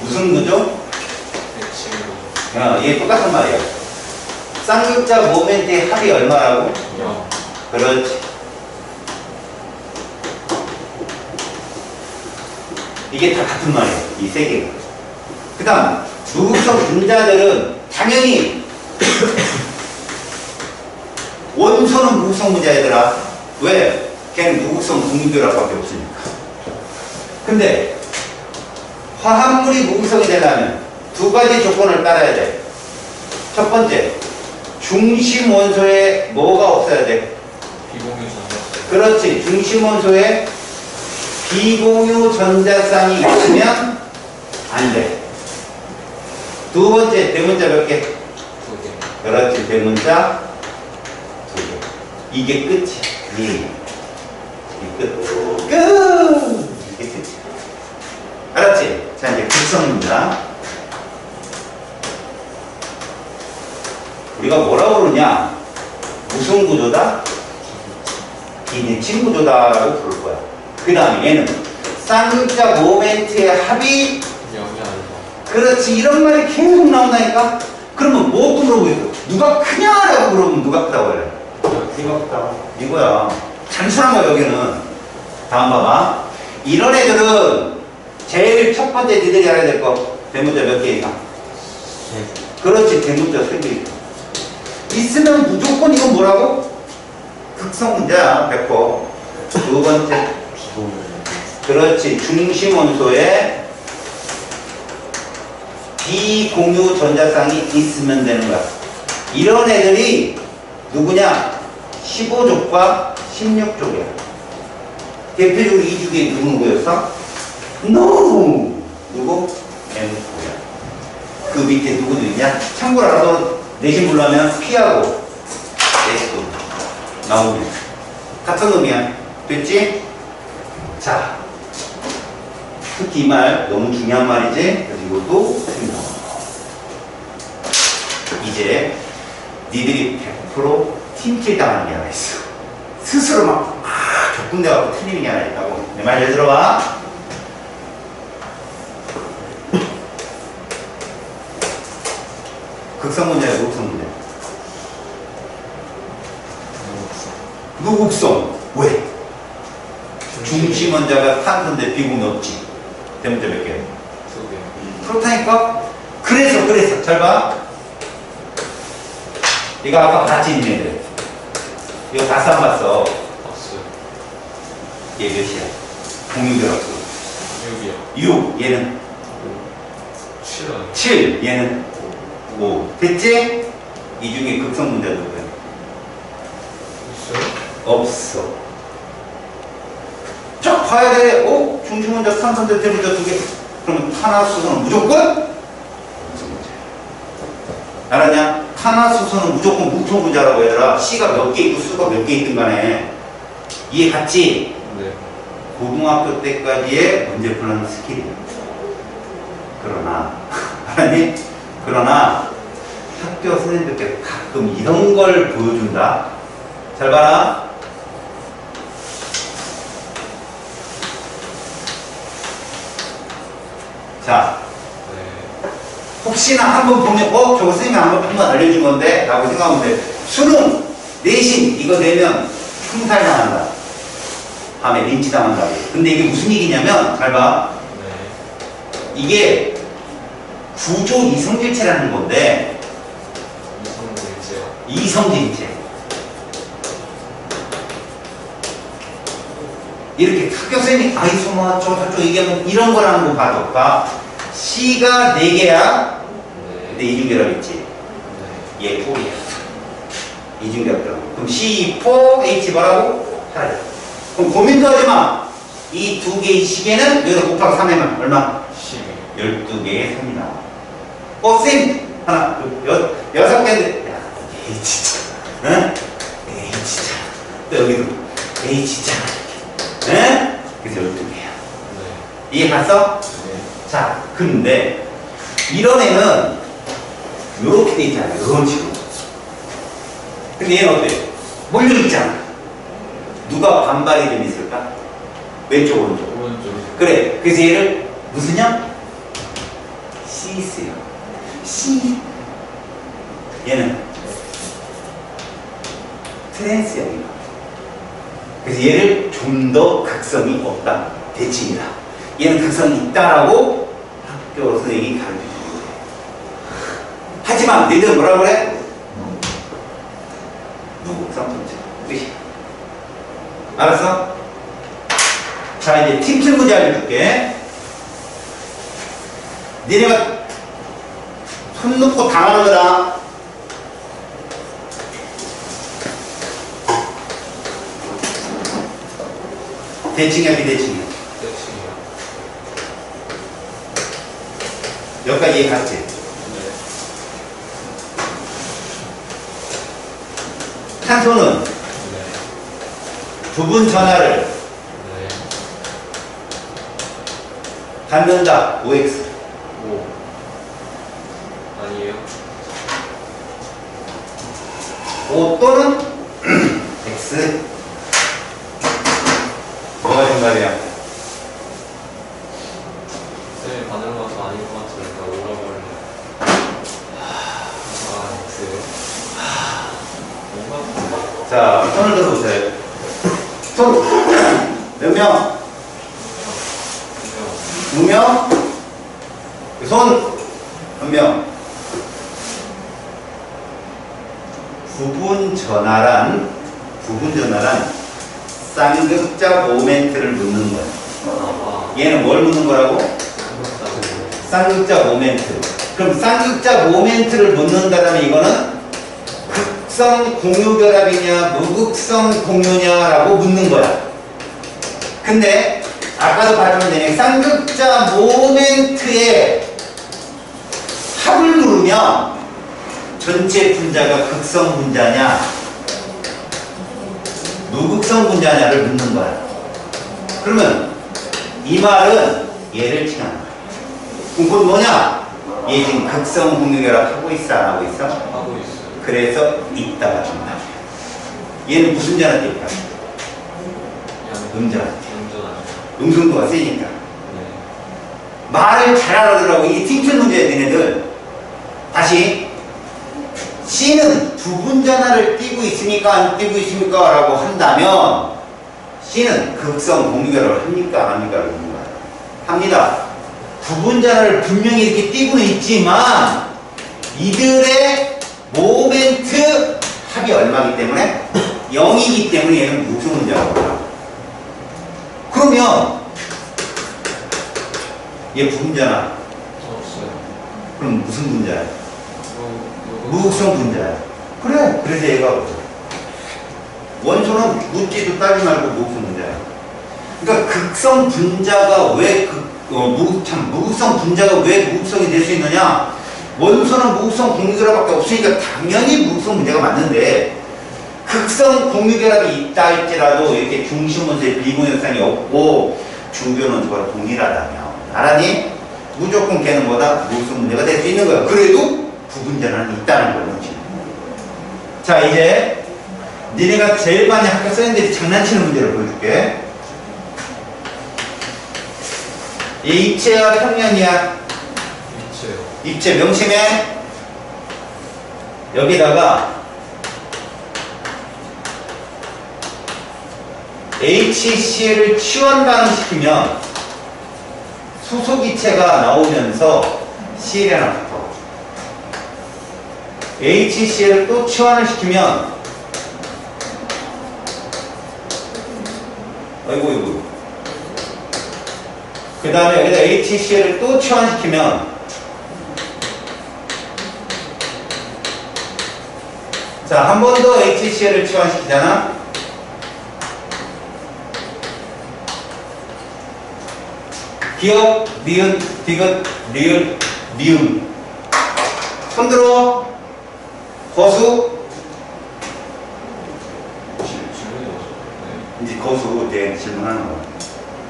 무슨 구조? 배칭으로. 얘 똑같은 말이야. 쌍극자 모멘트의 합이 얼마라고? 0. 그렇지. 이게 다 같은 말이야. 이 세 개가. 그 다음, 무극성 분자들은 당연히 원소는 무극성 분자애들아. 왜? 걔는 무극성 동결합밖에 없으니까. 근데 화합물이 무극성이 되려면 두 가지 조건을 따라야 돼. 첫 번째, 중심 원소에 뭐가 없어야 돼? 비공유 전자. 그렇지. 중심 원소에 비공유 전자쌍이 있으면 안 돼. 두 번째, 대문자 몇 개? 2개. 그렇지. 대문자 두 개. 이게 끝이야. 이게 끝. 이게 끝이야. 알았지? 자, 이제 극성입니다. 우리가 뭐라고 그러냐? 무슨 구조다? 비대칭 구조다라고 부를 거야. 그 다음에 얘는 쌍극자 모멘트의 합이 0이 아니고. 그렇지. 이런 말이 계속 나온다니까? 그러면 뭐 물어보겠어? 누가 크냐라고 물어보면 누가 크다고 그래? 네가 크다. 이거야. 단순한 거 여기는. 다음 봐봐. 이런 애들은 제일 첫 번째 니들이 알아야 될 거. 대문자 몇 개 이상? 그렇지. 대문자 3개 이상. 있으면 무조건 이건 뭐라고? 극성 문제야. 100%. 두 번째. 그렇지. 중심 원소에 비공유 전자쌍이 있으면 되는 거야. 이런 애들이 누구냐? 15족과 16족이야. 대표적으로 이 중에 누구였어? No! 누구? M4야. 그 밑에 누구도 있냐? 참고로 알아도 내신 불러면 P하고 S도 나오면 같은 놈이야. 됐지? 자, 특히 이 말 너무 중요한 말이지? 그래서 이것도 틀린다. 이제 니들이 100% 팀킬 당하는 게 하나 있어. 스스로 막 적군돼갖고 틀리는 게 하나 있다고. 내 말 잘 들어봐. 극성 문제야, 무극성 문제? 무극성. 왜? 중심 원자가 탄소인데 비공이 없지. 대문자 몇 개? 2개. 그렇다니까? 그래서 잘 봐. 이거 아까 봤지, 니네들? 이거 봤어, 안 봤어? 봤어요. 얘 몇이야? 공유결합수 6이요. 6. 얘는 7 아니에요. 7. 얘는 5. 됐지? 이 중에 극성 문제도 왜? 있어요? 없어. 쫙 봐야 돼. 중심 원자, 탄소인데 대문자 2개. 그러면 탄화수소는 무조건 극성 문제. 알았냐? 탄화수소는 무조건 무극성 분자라고 얘들아. C가 몇 개 있고 수가 몇 개 있든 간에. 이해 갔지? 네. 고등학교 때까지의 문제 푸는 스킬이야. 그러나, 알았니? 그러나 학교 선생님들께 가끔 이런 걸 보여준다. 잘 봐라. 자, 네. 혹시나 한번 보면 저거 선생님이 한번 알려준 건데 라고 생각하면 돼. 수능, 내신 이거 내면 흉살당한다. 밤에 린치 당한다고. 근데 이게 무슨 얘기냐면 잘 봐. 네. 이게 구조 이성질체라는 건데 이성질체요. 이성질체. 이렇게 학교 선생님이 아이소마 저쪽 얘기하면 이런 거라는 거 봐도 봐. C가 4개야. 근데 네. 이중결합 있지. 네. 얘 4개야. 이중결합 들어. 그럼 C4, H 뭐라고? 사라져. 그럼 고민도 하지 마. 이 2개의 시계는 여기서 곱하기 3하면 얼마? 12개의 3이 나와. 쌤! 하나, 둘, 6개인데. 야, H자. 응? H자. 또 여기도 H자. 응? 그래서 12개야. 네. 이해 갔어? 네. 자, 근데 이런 애는 요렇게 돼 있잖아. 이런 식으로. 근데 얘는 어때? 몰려있잖아. 누가 반발이 좀 있을까? 왼쪽, 오른쪽. 오른쪽. 그래. 그래서 얘를 무슨 형? 시스요. C. 얘는 트랜스형이야. 그래서 얘를 좀 더 극성이 없다. 대칭이다. 얘는 극성이 있다라고 학교 선생님이 가르쳐 주는 거예요. 하지만 너희들 뭐라 그래? 무극성 분자. 끝이야. 알았어? 자, 이제 팀틀 문제 알려줄게. 니네가 손 놓고 당하는 거다. 대칭이야, 비대칭이야? 대칭이요. 여기까지 이해 갔지? 네. 탄소는 네. 부분 전하를 네. 갖는다. OX. 5. 아니에요? O 또는 X. 뭐가 정답이야? 쌤이 받는 것도 아닌 것 같으니까 5라고 할래요. X요? 뭔가? 자, 손을 들어보세요. 손. 몇 명? 2명? 손. 한 명. 부분 전하란 쌍극자 모멘트를 묻는 거야. 아, 얘는 뭘 묻는 거라고? 쌍극자 모멘트. 그럼 쌍극자 모멘트를 묻는다면 이거는 극성 공유결합이냐 무극성 공유냐라고 묻는 거야. 근데 아까도 봤는데 쌍극자 모멘트에 합을 누르면 전체 분자가 극성 분자냐 무극성 분자냐를 묻는 거야. 그러면 이 말은 얘를 칭하는 거야. 그럼 그건 뭐냐? 얘 지금 극성 공유결합 하고 있어 안 하고 있어? 하고 있어요. 그래서 있다가 정답이야. 얘는 무슨 자나 뛸까? 음자. 음성도가 세니까. 네. 말을 잘 알아들으라고. 이 팀플 문제야 니네들. 다시 C는 부분 전하를 띄고 있습니까? 안 띄고 있습니까? 라고 한다면 C는 극성 공유결합을 합니까? 안 합니까? 라고 묻는 거야. 합니다. 부분 전하를 분명히 이렇게 띄고는 있지만 이들의 모멘트 합이 얼마이기 때문에 0이기 때문에 얘는 무슨 문제라고 합니다. 그러면 얘 부분자나 없어요. 그럼 무슨 분자야? 뭐, 무극성 분자야. 그래. 그래서 얘가 없어. 원소는 묻지도 따지 말고 무극성 분자야. 그러니까 극성 분자가 왜 무극성 분자가 왜 무극성이 될 수 있느냐? 원소는 무극성 공유결합밖에 없으니까 당연히 무극성 분자가 맞는데 극성 공유결합이 있다 할지라도 이렇게 중심 원소의 비공유성이 없고 주변 원소가 동일하다면 알았니? 무조건 걔는 뭐다? 무극성 분자가 될 수 있는 거야. 그래도 부분전환이 있다는 거예요. 자, 이제 니네가 제일 많이 학교 선생님들이 장난치는 문제를 보여줄게. 얘 입체야 평면이야? 입체요. 입체 명심해. 여기다가 HCl을 치원 반응시키면 수소기체가 나오면서 Cl이 하나 붙어. HCl을 또 치환을 시키면 아이고 그 다음에 여기다 HCl을 또 치환시키면 자, 한 번 더 HCl을 치환시키잖아. 기억, 니은, 디귿, 리을, 미음. 손들어. 거수. 질문이 오죠. 이제 거수 대 질문하는 거야.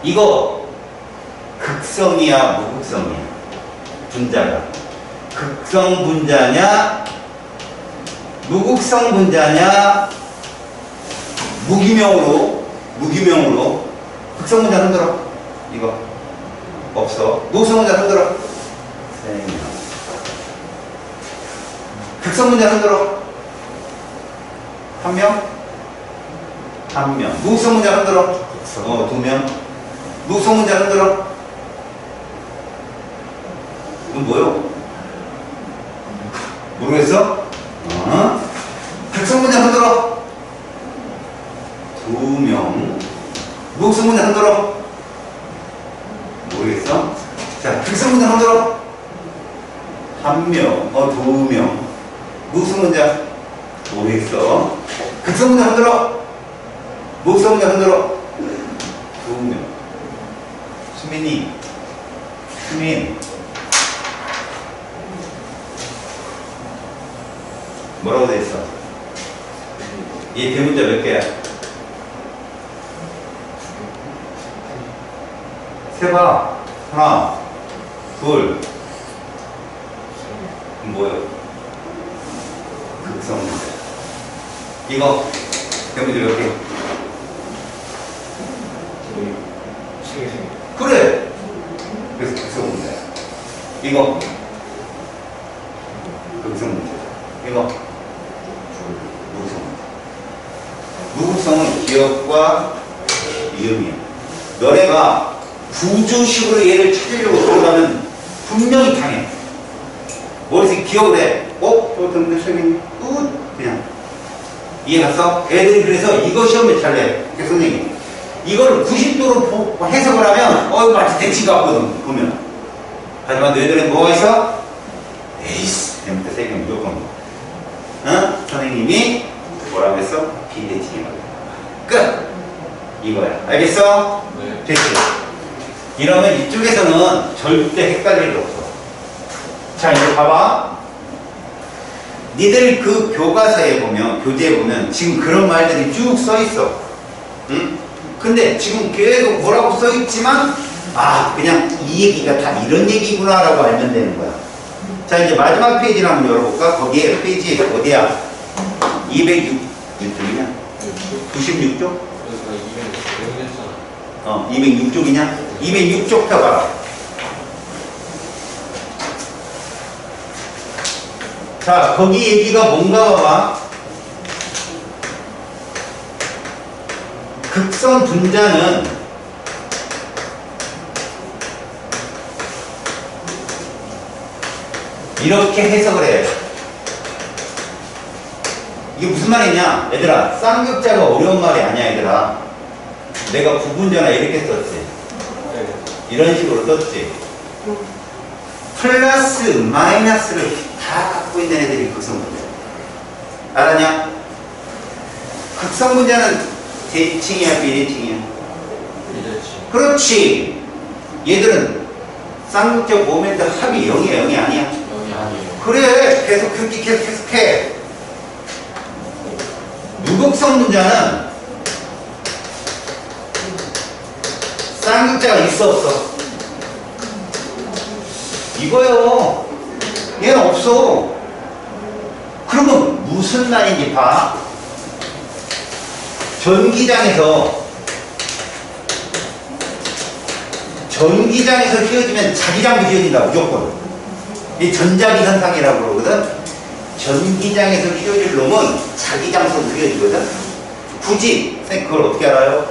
이거 극성이야, 무극성이야? 분자가. 극성 분자냐, 무극성 분자냐, 무기명으로, 극성 분자 흔들어. 이거. 없어. 무극성 분자 흔들어. 극성 분자 흔들어. 한 명? 한 명. 무극성 분자 흔들어. 두 명. 무극성 분자 흔들어. 이건 뭐요? 모르겠어? 극성 분자 흔들어. 두 명. 무극성 분자 흔들어. 모르겠어? 자, 극성 분자 흔들어. 한 명. 두 명. 무극성 분자. 모르겠어. 극성 분자 흔들어. 무극성 분자 흔들어. 두 명. 수민. 뭐라고 돼 있어? 이 대문자 몇 개야? 세봐. 하나, 둘. 뭐요? 극성 문제. 이거 대문자 몇 개? 그래. 그래서 극성 문제야. 이거 극성 문제. 이거 무극성은 기억과 이음이야. 너네가 구조식으로 얘를 찾으려고 들어가면 분명히 당해. 머릿속에 기억을 해. 저 등등 책임 그냥 이해갔어? 애들이 그래서 이거 시험에 잘 내. 선생님 이거를 90도로 해석을 하면 이거 마치 대칭 같거든 보면. 하지만 너희들은 뭐가 있어? 에이스 대문자 세 개 무조건. 선생님이 뭐라고 했어? 비대칭이라고. 끝! 이거야. 알겠어? 네. 됐지? 이러면 이쪽에서는 절대 헷갈릴 일 없어. 자, 이제 봐봐. 니들 그 교과서에 보면, 교재에 보면 지금 그런 말들이 쭉 써있어. 응? 근데 지금 계속 뭐라고 써있지만, 그냥 이 얘기가 다 이런 얘기구나 라고 알면 되는 거야. 자, 이제 마지막 페이지를 한번 열어볼까? 거기에 페이지 어디야? 206쪽이냐? 96쪽? 그래서 206쪽이냐? 206쪽 펴봐라. 자, 거기 얘기가 뭔가 봐봐. 극성 분자는 이렇게 해석을 해. 이게 무슨 말이냐? 얘들아, 쌍극자가 어려운 말이 아니야, 얘들아. 내가 부분전화 이렇게 썼지. 이런 식으로 썼지. 플러스, 마이너스를 다 갖고 있는 애들이 극성분자. 알았냐? 극성분자는 대칭이야, 비대칭이야? 비대칭. 그렇지. 얘들은 쌍극자 모멘트 합이 0이야, 0이 아니야? 0이 아니에요. 그래, 계속 그렇게 계속해. 무극성 분자는 쌍극자가 있어 없어? 이거요. 얘는 없어. 그러면 무슨 말인지 봐. 전기장에서 전기장에서 휘어지면 자기장도 휘어진다, 무조건. 이 전자기 현상이라고 그러거든. 전기장에서 휘어질 놈은 자기장에서도 휘어지거든. 굳이, 선생님 그걸 어떻게 알아요?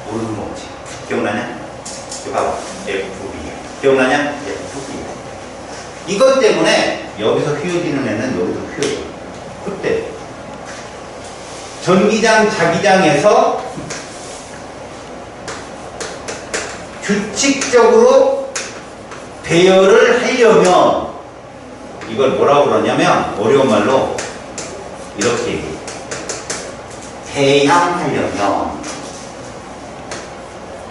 모르는 거 없지. 기억나냐? 이거 봐봐. FB. 기억나냐? FB. 이것 때문에 여기서 휘어지는 애는 여기서 휘어져. 그때. 전기장, 자기장에서 규칙적으로 배열을 하려면 이걸 뭐라고 그러냐면 어려운 말로 이렇게 얘기해. 배양하려면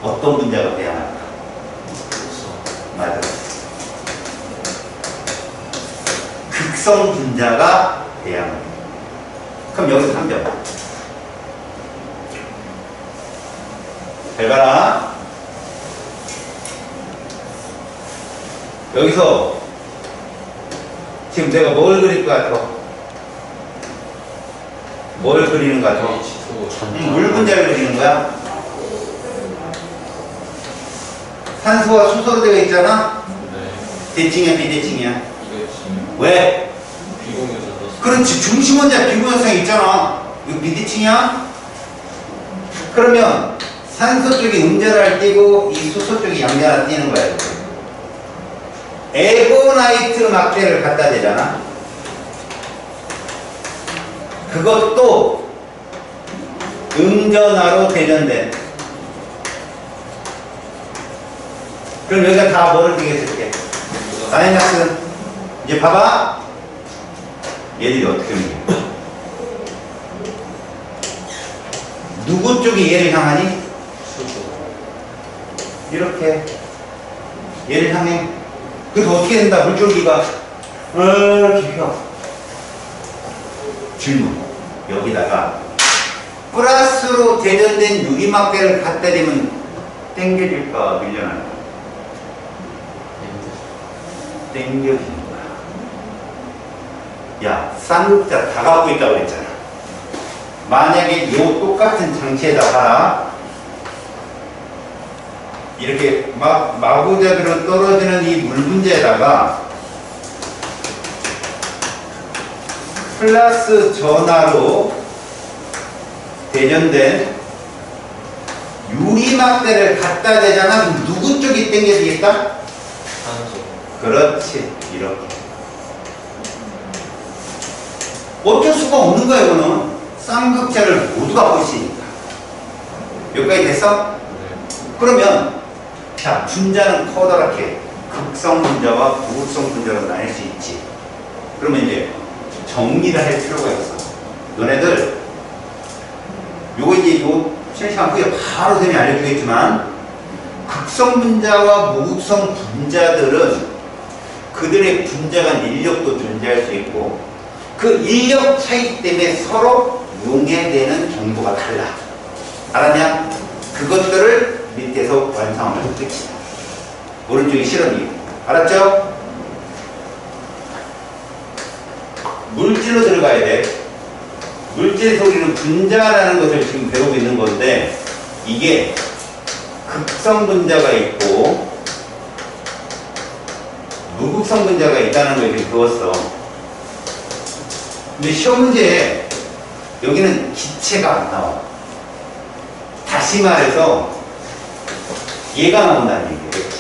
어떤 분자가 배양할까? 맞아. 극성 분자가 배양을. 그럼 여기서 한 점. 잘 봐라. 여기서 지금 내가 뭘 그릴 것 같아? 뭘 그리는 것 같아? 물 분자를 그리는 거야? 산소와 수소로 되어 있잖아? 네. 대칭이야, 비대칭이야? 이게 지금 왜? 비공유에서 넣었어. 그렇지. 중심원자 비공유성 있잖아. 이거 비대칭이야? 그러면 산소 쪽이 음전화를 띄고 이 수소 쪽이 양전화를 띄는 거야. 이렇게. 에고나이트 막대를 갖다 대잖아. 그것도 음전화로 대전된. 그럼 여기가 다 뭐를 되겠을게? 마이너스. 이제 봐봐. 얘들이 어떻게 움직여? 누구 쪽이 얘를 향하니? 이렇게 얘를 향해. 그래서 어떻게 된다? 물줄기가 이렇게 펴. 질문. 여기다가 플러스로 대전된 유리막대를 갖다 대면 당겨질까 밀려날까? 당겨지는 거야. 야, 쌍극자 다 갖고 있다고 그랬잖아. 만약에 요 똑같은 장치에다 봐라. 이렇게 마구잡이로 떨어지는 이 물 분자에다가 플러스 전하로 대전된 유리막대를 갖다 대잖아. 그럼 누구 쪽이 당겨지겠다? 산소. 그렇지. 이렇게. 어쩔 수가 없는 거야, 이거는. 쌍극자를 모두 갖고 있으니까. 여기까지 됐어? 네. 그러면 자, 분자는 커다랗게 극성 분자와 무극성 분자로 나뉠 수 있지. 그러면 이제 정리를 할 필요가 있어. 너네들 요거 이제 요 실시간 후에 바로 선생님이 알려주겠지만 극성 분자와 무극성 분자들은 그들의 분자 간 인력도 존재할 수 있고 그 인력 차이 때문에 서로 용해되는 정도가 달라. 알았냐? 그것들을 밑에서 완성하면 끝이다. 오른쪽이 실험이고. 알았죠? 물질로 들어가야 돼. 물질에서 우리는 분자라는 것을 지금 배우고 있는 건데 이게 극성 분자가 있고 무극성 분자가 있다는 걸 이렇게 배웠어. 근데 시험 문제에 여기는 기체가 안 나와. 다시 말해서 얘가 나온다는 얘기예요. 그렇지?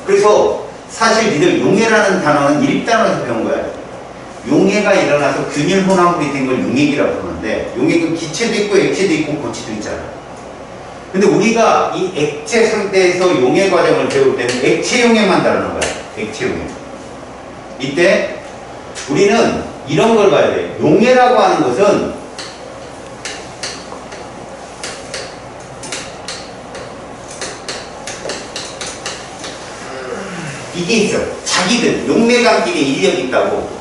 그래서 사실 니들 용해라는 단어는 1단원에서 배운 거야. 용해가 일어나서 균일 혼합물이 된 걸 용액이라고 부르는데 용액은 기체도 있고 액체도 있고 고체도 있잖아. 근데 우리가 이 액체 상태에서 용해 과정을 배울 때는 액체 용해만 다루는 거야. 액체 용해. 이때 우리는 이런 걸 봐야 돼. 용해라고 하는 것은 이게 있어. 자기들 용매감끼리 인력이 있다고.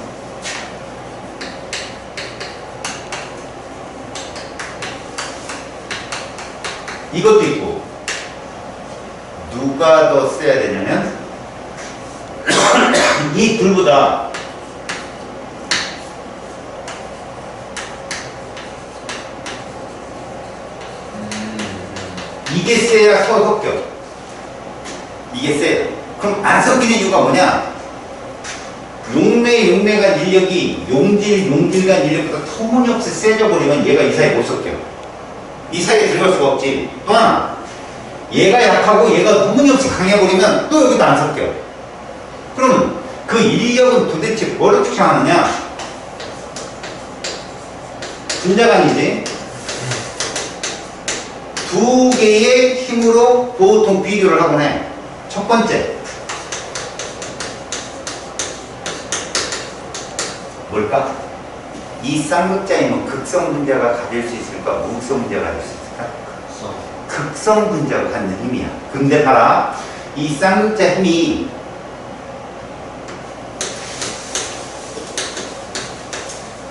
이것도 있고 누가 더 써야 되냐면 이 둘보다 이게 세야 서로 섞여. 이게 세. 그럼 안 섞이는 이유가 뭐냐? 용매 간 인력이 용질 간 인력보다 터무니없이 세져 버리면 얘가 이 사이에 못 섞여. 이 사이에 들어갈 수가 없지. 또 하나, 얘가 약하고 얘가 터무니없이 강해버리면 또 여기도 안 섞여. 그럼 그 인력은 도대체 뭐를 추정하느냐? 분자간이지. 두 개의 힘으로 보통 비교를 하곤 해. 첫 번째, 뭘까? 이 쌍극자이면 극성 분자가 가질 수 있을까? 무극성 분자가 가질 수 있을까? 극성 분자가 갖는 힘이야. 근데 봐라, 이 쌍극자 힘이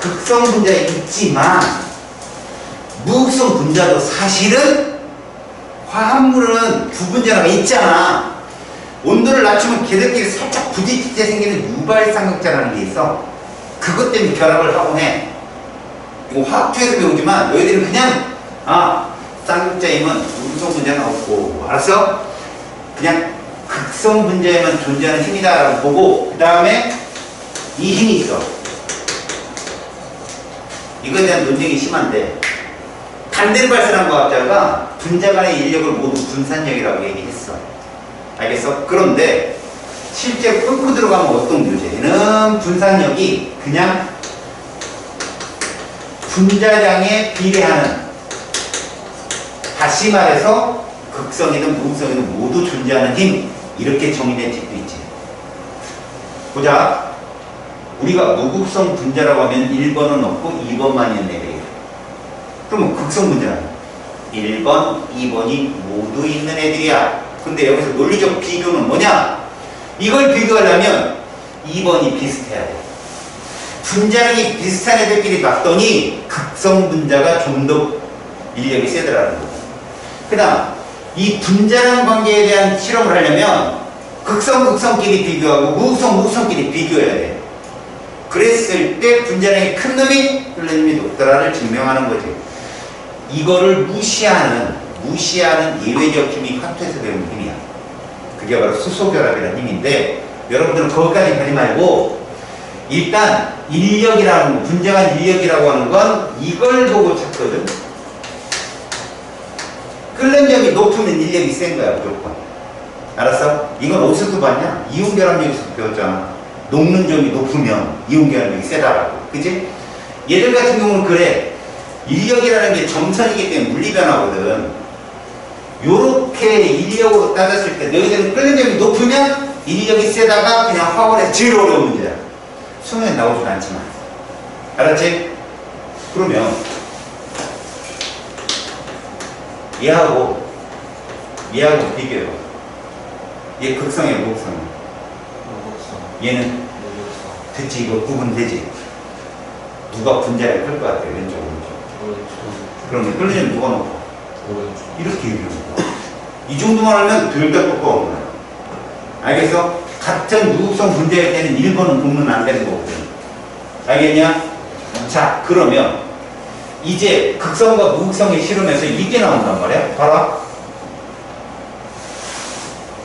극성 분자에 있지만 무극성 분자도 사실은 화합물은 두 분자가 있잖아. 온도를 낮추면 걔들끼리 살짝 부딪힐 때 생기는 유발 쌍극자라는 게 있어. 그것 때문에 결합을 하곤 해. 이거 화학투에서 배우지만 너희들은 그냥 쌍극자이면 무극성 분자는 없고, 알았어? 그냥 극성 분자에만 존재하는 힘이다라고 보고, 그 다음에 이 힘이 있어. 이거에 대한 논쟁이 심한데, 반대로 발생한 과학자가 분자 간의 인력을 모두 분산력이라고 얘기했어. 알겠어? 그런데 실제 끊고 들어가면 어떤 교재는 분산력이 그냥 분자량에 비례하는, 다시 말해서 극성이든 무극성이든 모두 존재하는 힘, 이렇게 정의된 책도 있지. 보자. 우리가 무극성 분자라고 하면 1번은 없고 2번만 있는 애들이에요. 그러면 극성 분자는 1번, 2번이 모두 있는 애들이야. 근데 여기서 논리적 비교는 뭐냐? 이걸 비교하려면 2번이 비슷해야 돼. 분자량이 비슷한 애들끼리 봤더니 극성 분자가 좀 더 인력이 세더라는 거고. 그 다음, 이 분자량 관계에 대한 실험을 하려면 극성끼리 비교하고 무극성끼리 비교해야 돼. 그랬을 때 분자량이 큰 놈이 끓는 힘이 높더라를 증명하는 거지. 이거를 무시하는 예외적 힘이 화투에서 배우는 힘이야. 그게 바로 수소결합이라는 힘인데, 여러분들은 거기까지 가지 말고 일단 인력이라는 거, 분자간 인력이라고 하는 건 이걸 보고 찾거든. 끓는 점이 높으면 인력이 센 거야, 무조건. 알았어? 이건 어디서도 봤냐? 이온결합력에서도 배웠잖아. 녹는 점이 높으면 이온결합력이 세다라고. 그치? 얘들 같은 경우는 그래. 인력이라는 게 점선이기 때문에 물리변화거든. 요렇게 인력으로 따졌을 때 너희들은 끓는 점이 높으면 인력이 세다가 그냥 화원에서 제일 어려운 문제야. 수능에 나오진 않지만. 알았지? 그러면 얘하고 비교해봐. 얘 극성이야, 무극성이야? 얘는 됐지? 이거 구분되지? 누가 분자를 클 것 같아? 왼쪽, 오른쪽. 그러면 끓는 점이 누가 높아? 이렇게 얘기하는 거야. 이 정도만 하면 둘다 똑똑한 거야. 알겠어? 같은 무극성 분자일 때는 1번은 구분 안 되는 거거든. 알겠냐? 자, 그러면 이제 극성과 무극성의 실험에서 이게 나온단 말이야. 봐라.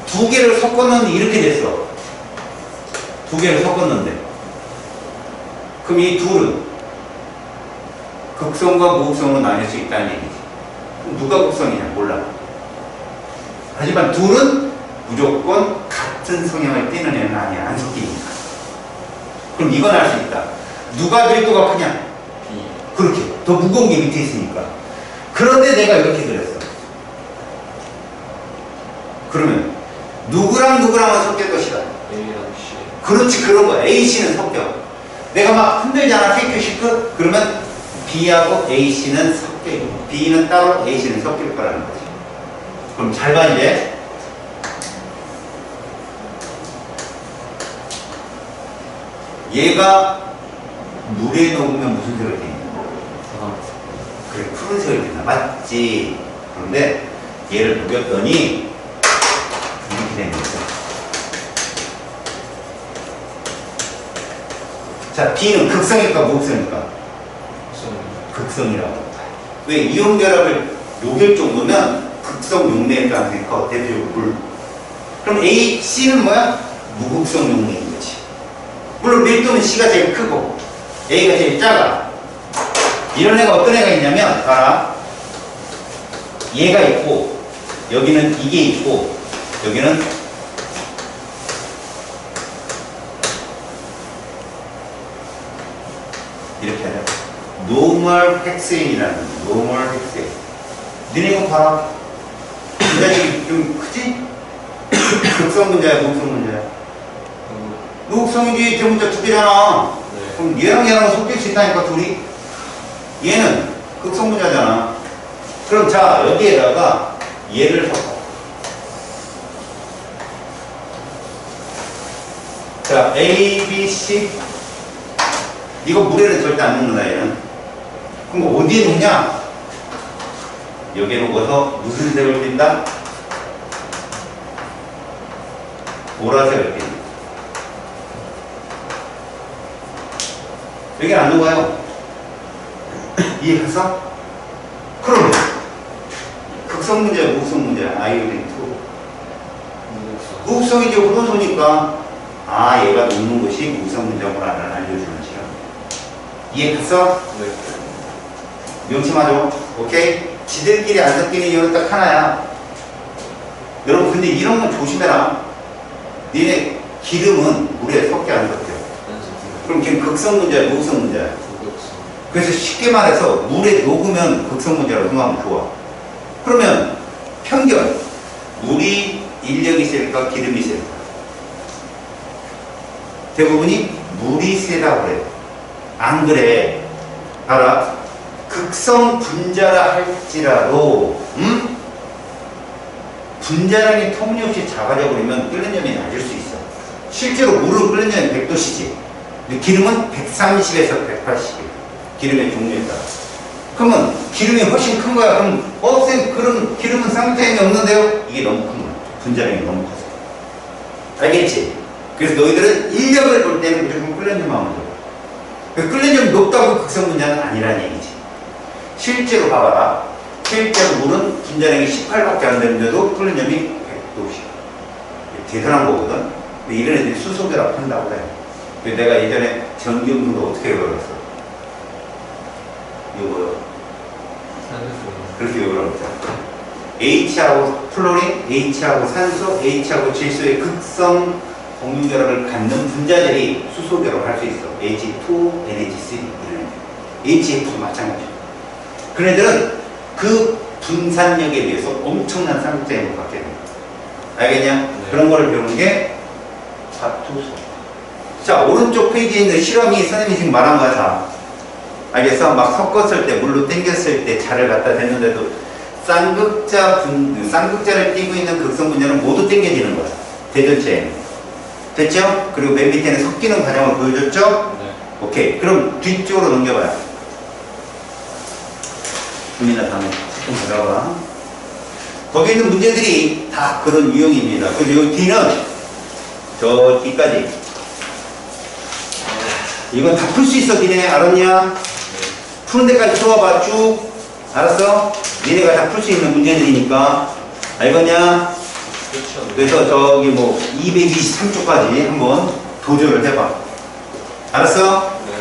두 개를 섞었는데 이렇게 됐어. 두 개를 섞었는데. 그럼 이 둘은 극성과 무극성으로 나뉠 수 있다는 얘기지. 그럼 누가 극성이냐? 몰라. 하지만 둘은 무조건 같은 성향을 띠는 애는 아니야. 안 섞이니까. 그럼 이건 알 수 있다. 누가 밀도가 크냐? 그렇게. 더 무거운 게 밑에 있으니까. 그런데 내가 이렇게 그렸어. 그러면 누구랑 누구랑은 섞일 것이다. A랑 C. 그렇지, 그런 거야. A, C는 섞여. 내가 막 흔들잖아. K, 시크. 그러면 B하고 A, C는 섞여 있고 B는 따로 A, C는 섞일 거라는 거지. 그럼 잘 봐, 이제. 얘가 물에 녹으면 무슨 색을 띠냐? 그래, 푸른색을 띠나. 맞지? 그런데 얘를 녹였더니 이렇게 된 거죠. 자, B는 극성일까, 무극성일까? 극성이라고. 왜? 이온결합을 녹일 정도면 극성 용매일 가능성이 커. 대표적으로 물. 그럼 A, C는 뭐야? 무극성 용매인 거지. 물론 밀도는 C가 제일 크고 A가 제일 작아. 이런 애가 어떤 애가 있냐면 봐라. 얘가 있고 여기는 이게 있고 여기는 이렇게 하자. 노멀 헥세인이라는 노멀 헥세인. 니네 이거 봐라. 문제지 좀 크지? 극성 문제야, 무극성 문제야? 무극성이지. 대문자 두 개잖아. 네. 그럼 얘랑 섞일 수 있다니까 둘이. 얘는 극성 문제잖아. 그럼 자 여기에다가 얘를 섞어. 자 A, B, C. 이거 물에는 절대 안 넣는다 얘는. 그럼 어디에 놓냐? 여기에 놓고서 무슨 색을 띈다? 보라색을 띈다. 여기 안 녹아요. 이해했어? 그러면 극성 문제야, 무극성 문제야? 아이오딘 2. 무극성이 이제 호소니까 아 얘가 녹는 것이 무극성 문제구나를 알려주는 시간. 이해했어? 네. 명심하죠? 오케이? 지들끼리 안 섞이는 이유는 딱 하나야. 여러분 근데 이런 건 조심해라. 니네 기름은 물에 섞여 안 섞여? 그럼 걔는 극성 문제야, 무극성 문제야? 그래서 쉽게 말해서 물에 녹으면 극성 문제라고 생각하면 좋아. 그러면 편견. 물이 인력이 셀까 기름이 셀까? 대부분이 물이 세다고 그래. 안 그래. 봐라. 극성 분자라 할지라도 분자량이 터무니없이 작아져 버리면 끓는 점이 낮을 수 있어. 실제로 물은 끓는 점이 100도씨지. 근데 기름은 130에서 180이야. 기름의 종류에 따라. 그러면 기름이 훨씬 큰 거야. 그럼 쌤 그럼 기름은 쌍장이 없는데요? 이게 너무 큰 거야. 분자량이 너무 커서. 알겠지? 그래서 너희들은 인력을 볼 때는 무조건 끓는 점만 하면 돼. 끓는 점이 높다고 극성 분자는 아니라는 얘기지. 실제로 봐봐라. 실제로 물은 분자량이 18밖에 안 되는데도 끓는 점이 100도씩. 대단한 거거든. 근데 이런 애들이 수소결합 한다고 해. 그래서 내가 예전에 전기음성도 어떻게 외웠어? 이거 그렇게 외우라고 했잖아. H하고 플로린, H하고 산소, H하고 질소의 극성 공유결합을 갖는 분자들이 수소결합을 할 수 있어. H2, NH3 이런 애들. HF도 마찬가지야. 그런 애들은 그 분산력에 비해서 엄청난 쌍장을 갖게 됩니다. 알겠냐? 네. 그런 거를 배우는 게 자투소. 자, 오른쪽 페이지에 있는 실험이 선생님이 지금 말한 거야, 다. 알겠어? 막 섞었을 때, 물로 땡겼을 때 자를 갖다 댔는데도 쌍극자를 띄고 있는 극성 분자는 모두 땡겨지는 거야. 대전체에는. 됐죠? 그리고 맨 밑에는 섞이는 과정을 보여줬죠? 네. 오케이. 그럼 뒤쪽으로 넘겨봐요. 주민아, 다음에 조금 들어봐. 거기 있는 문제들이 다 그런 유형입니다. 그리고 여기 뒤는 저 뒤까지. 이건 다 풀 수 있어, 니네. 알았냐? 푸는 데까지 풀어봐, 쭉. 알았어? 니네가 다 풀 수 있는 문제들이니까. 알겠냐? 그래서 저기 뭐 223쪽까지 한번 도전을 해봐. 알았어? 네.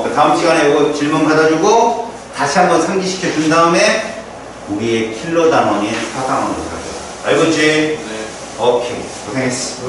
그 다음 시간에 이거 질문 받아주고 다시 한번 상기시켜 준 다음에 우리의 킬러 단원인 4강으로 가자. 알겠지? 네. 오케이. 고생했어.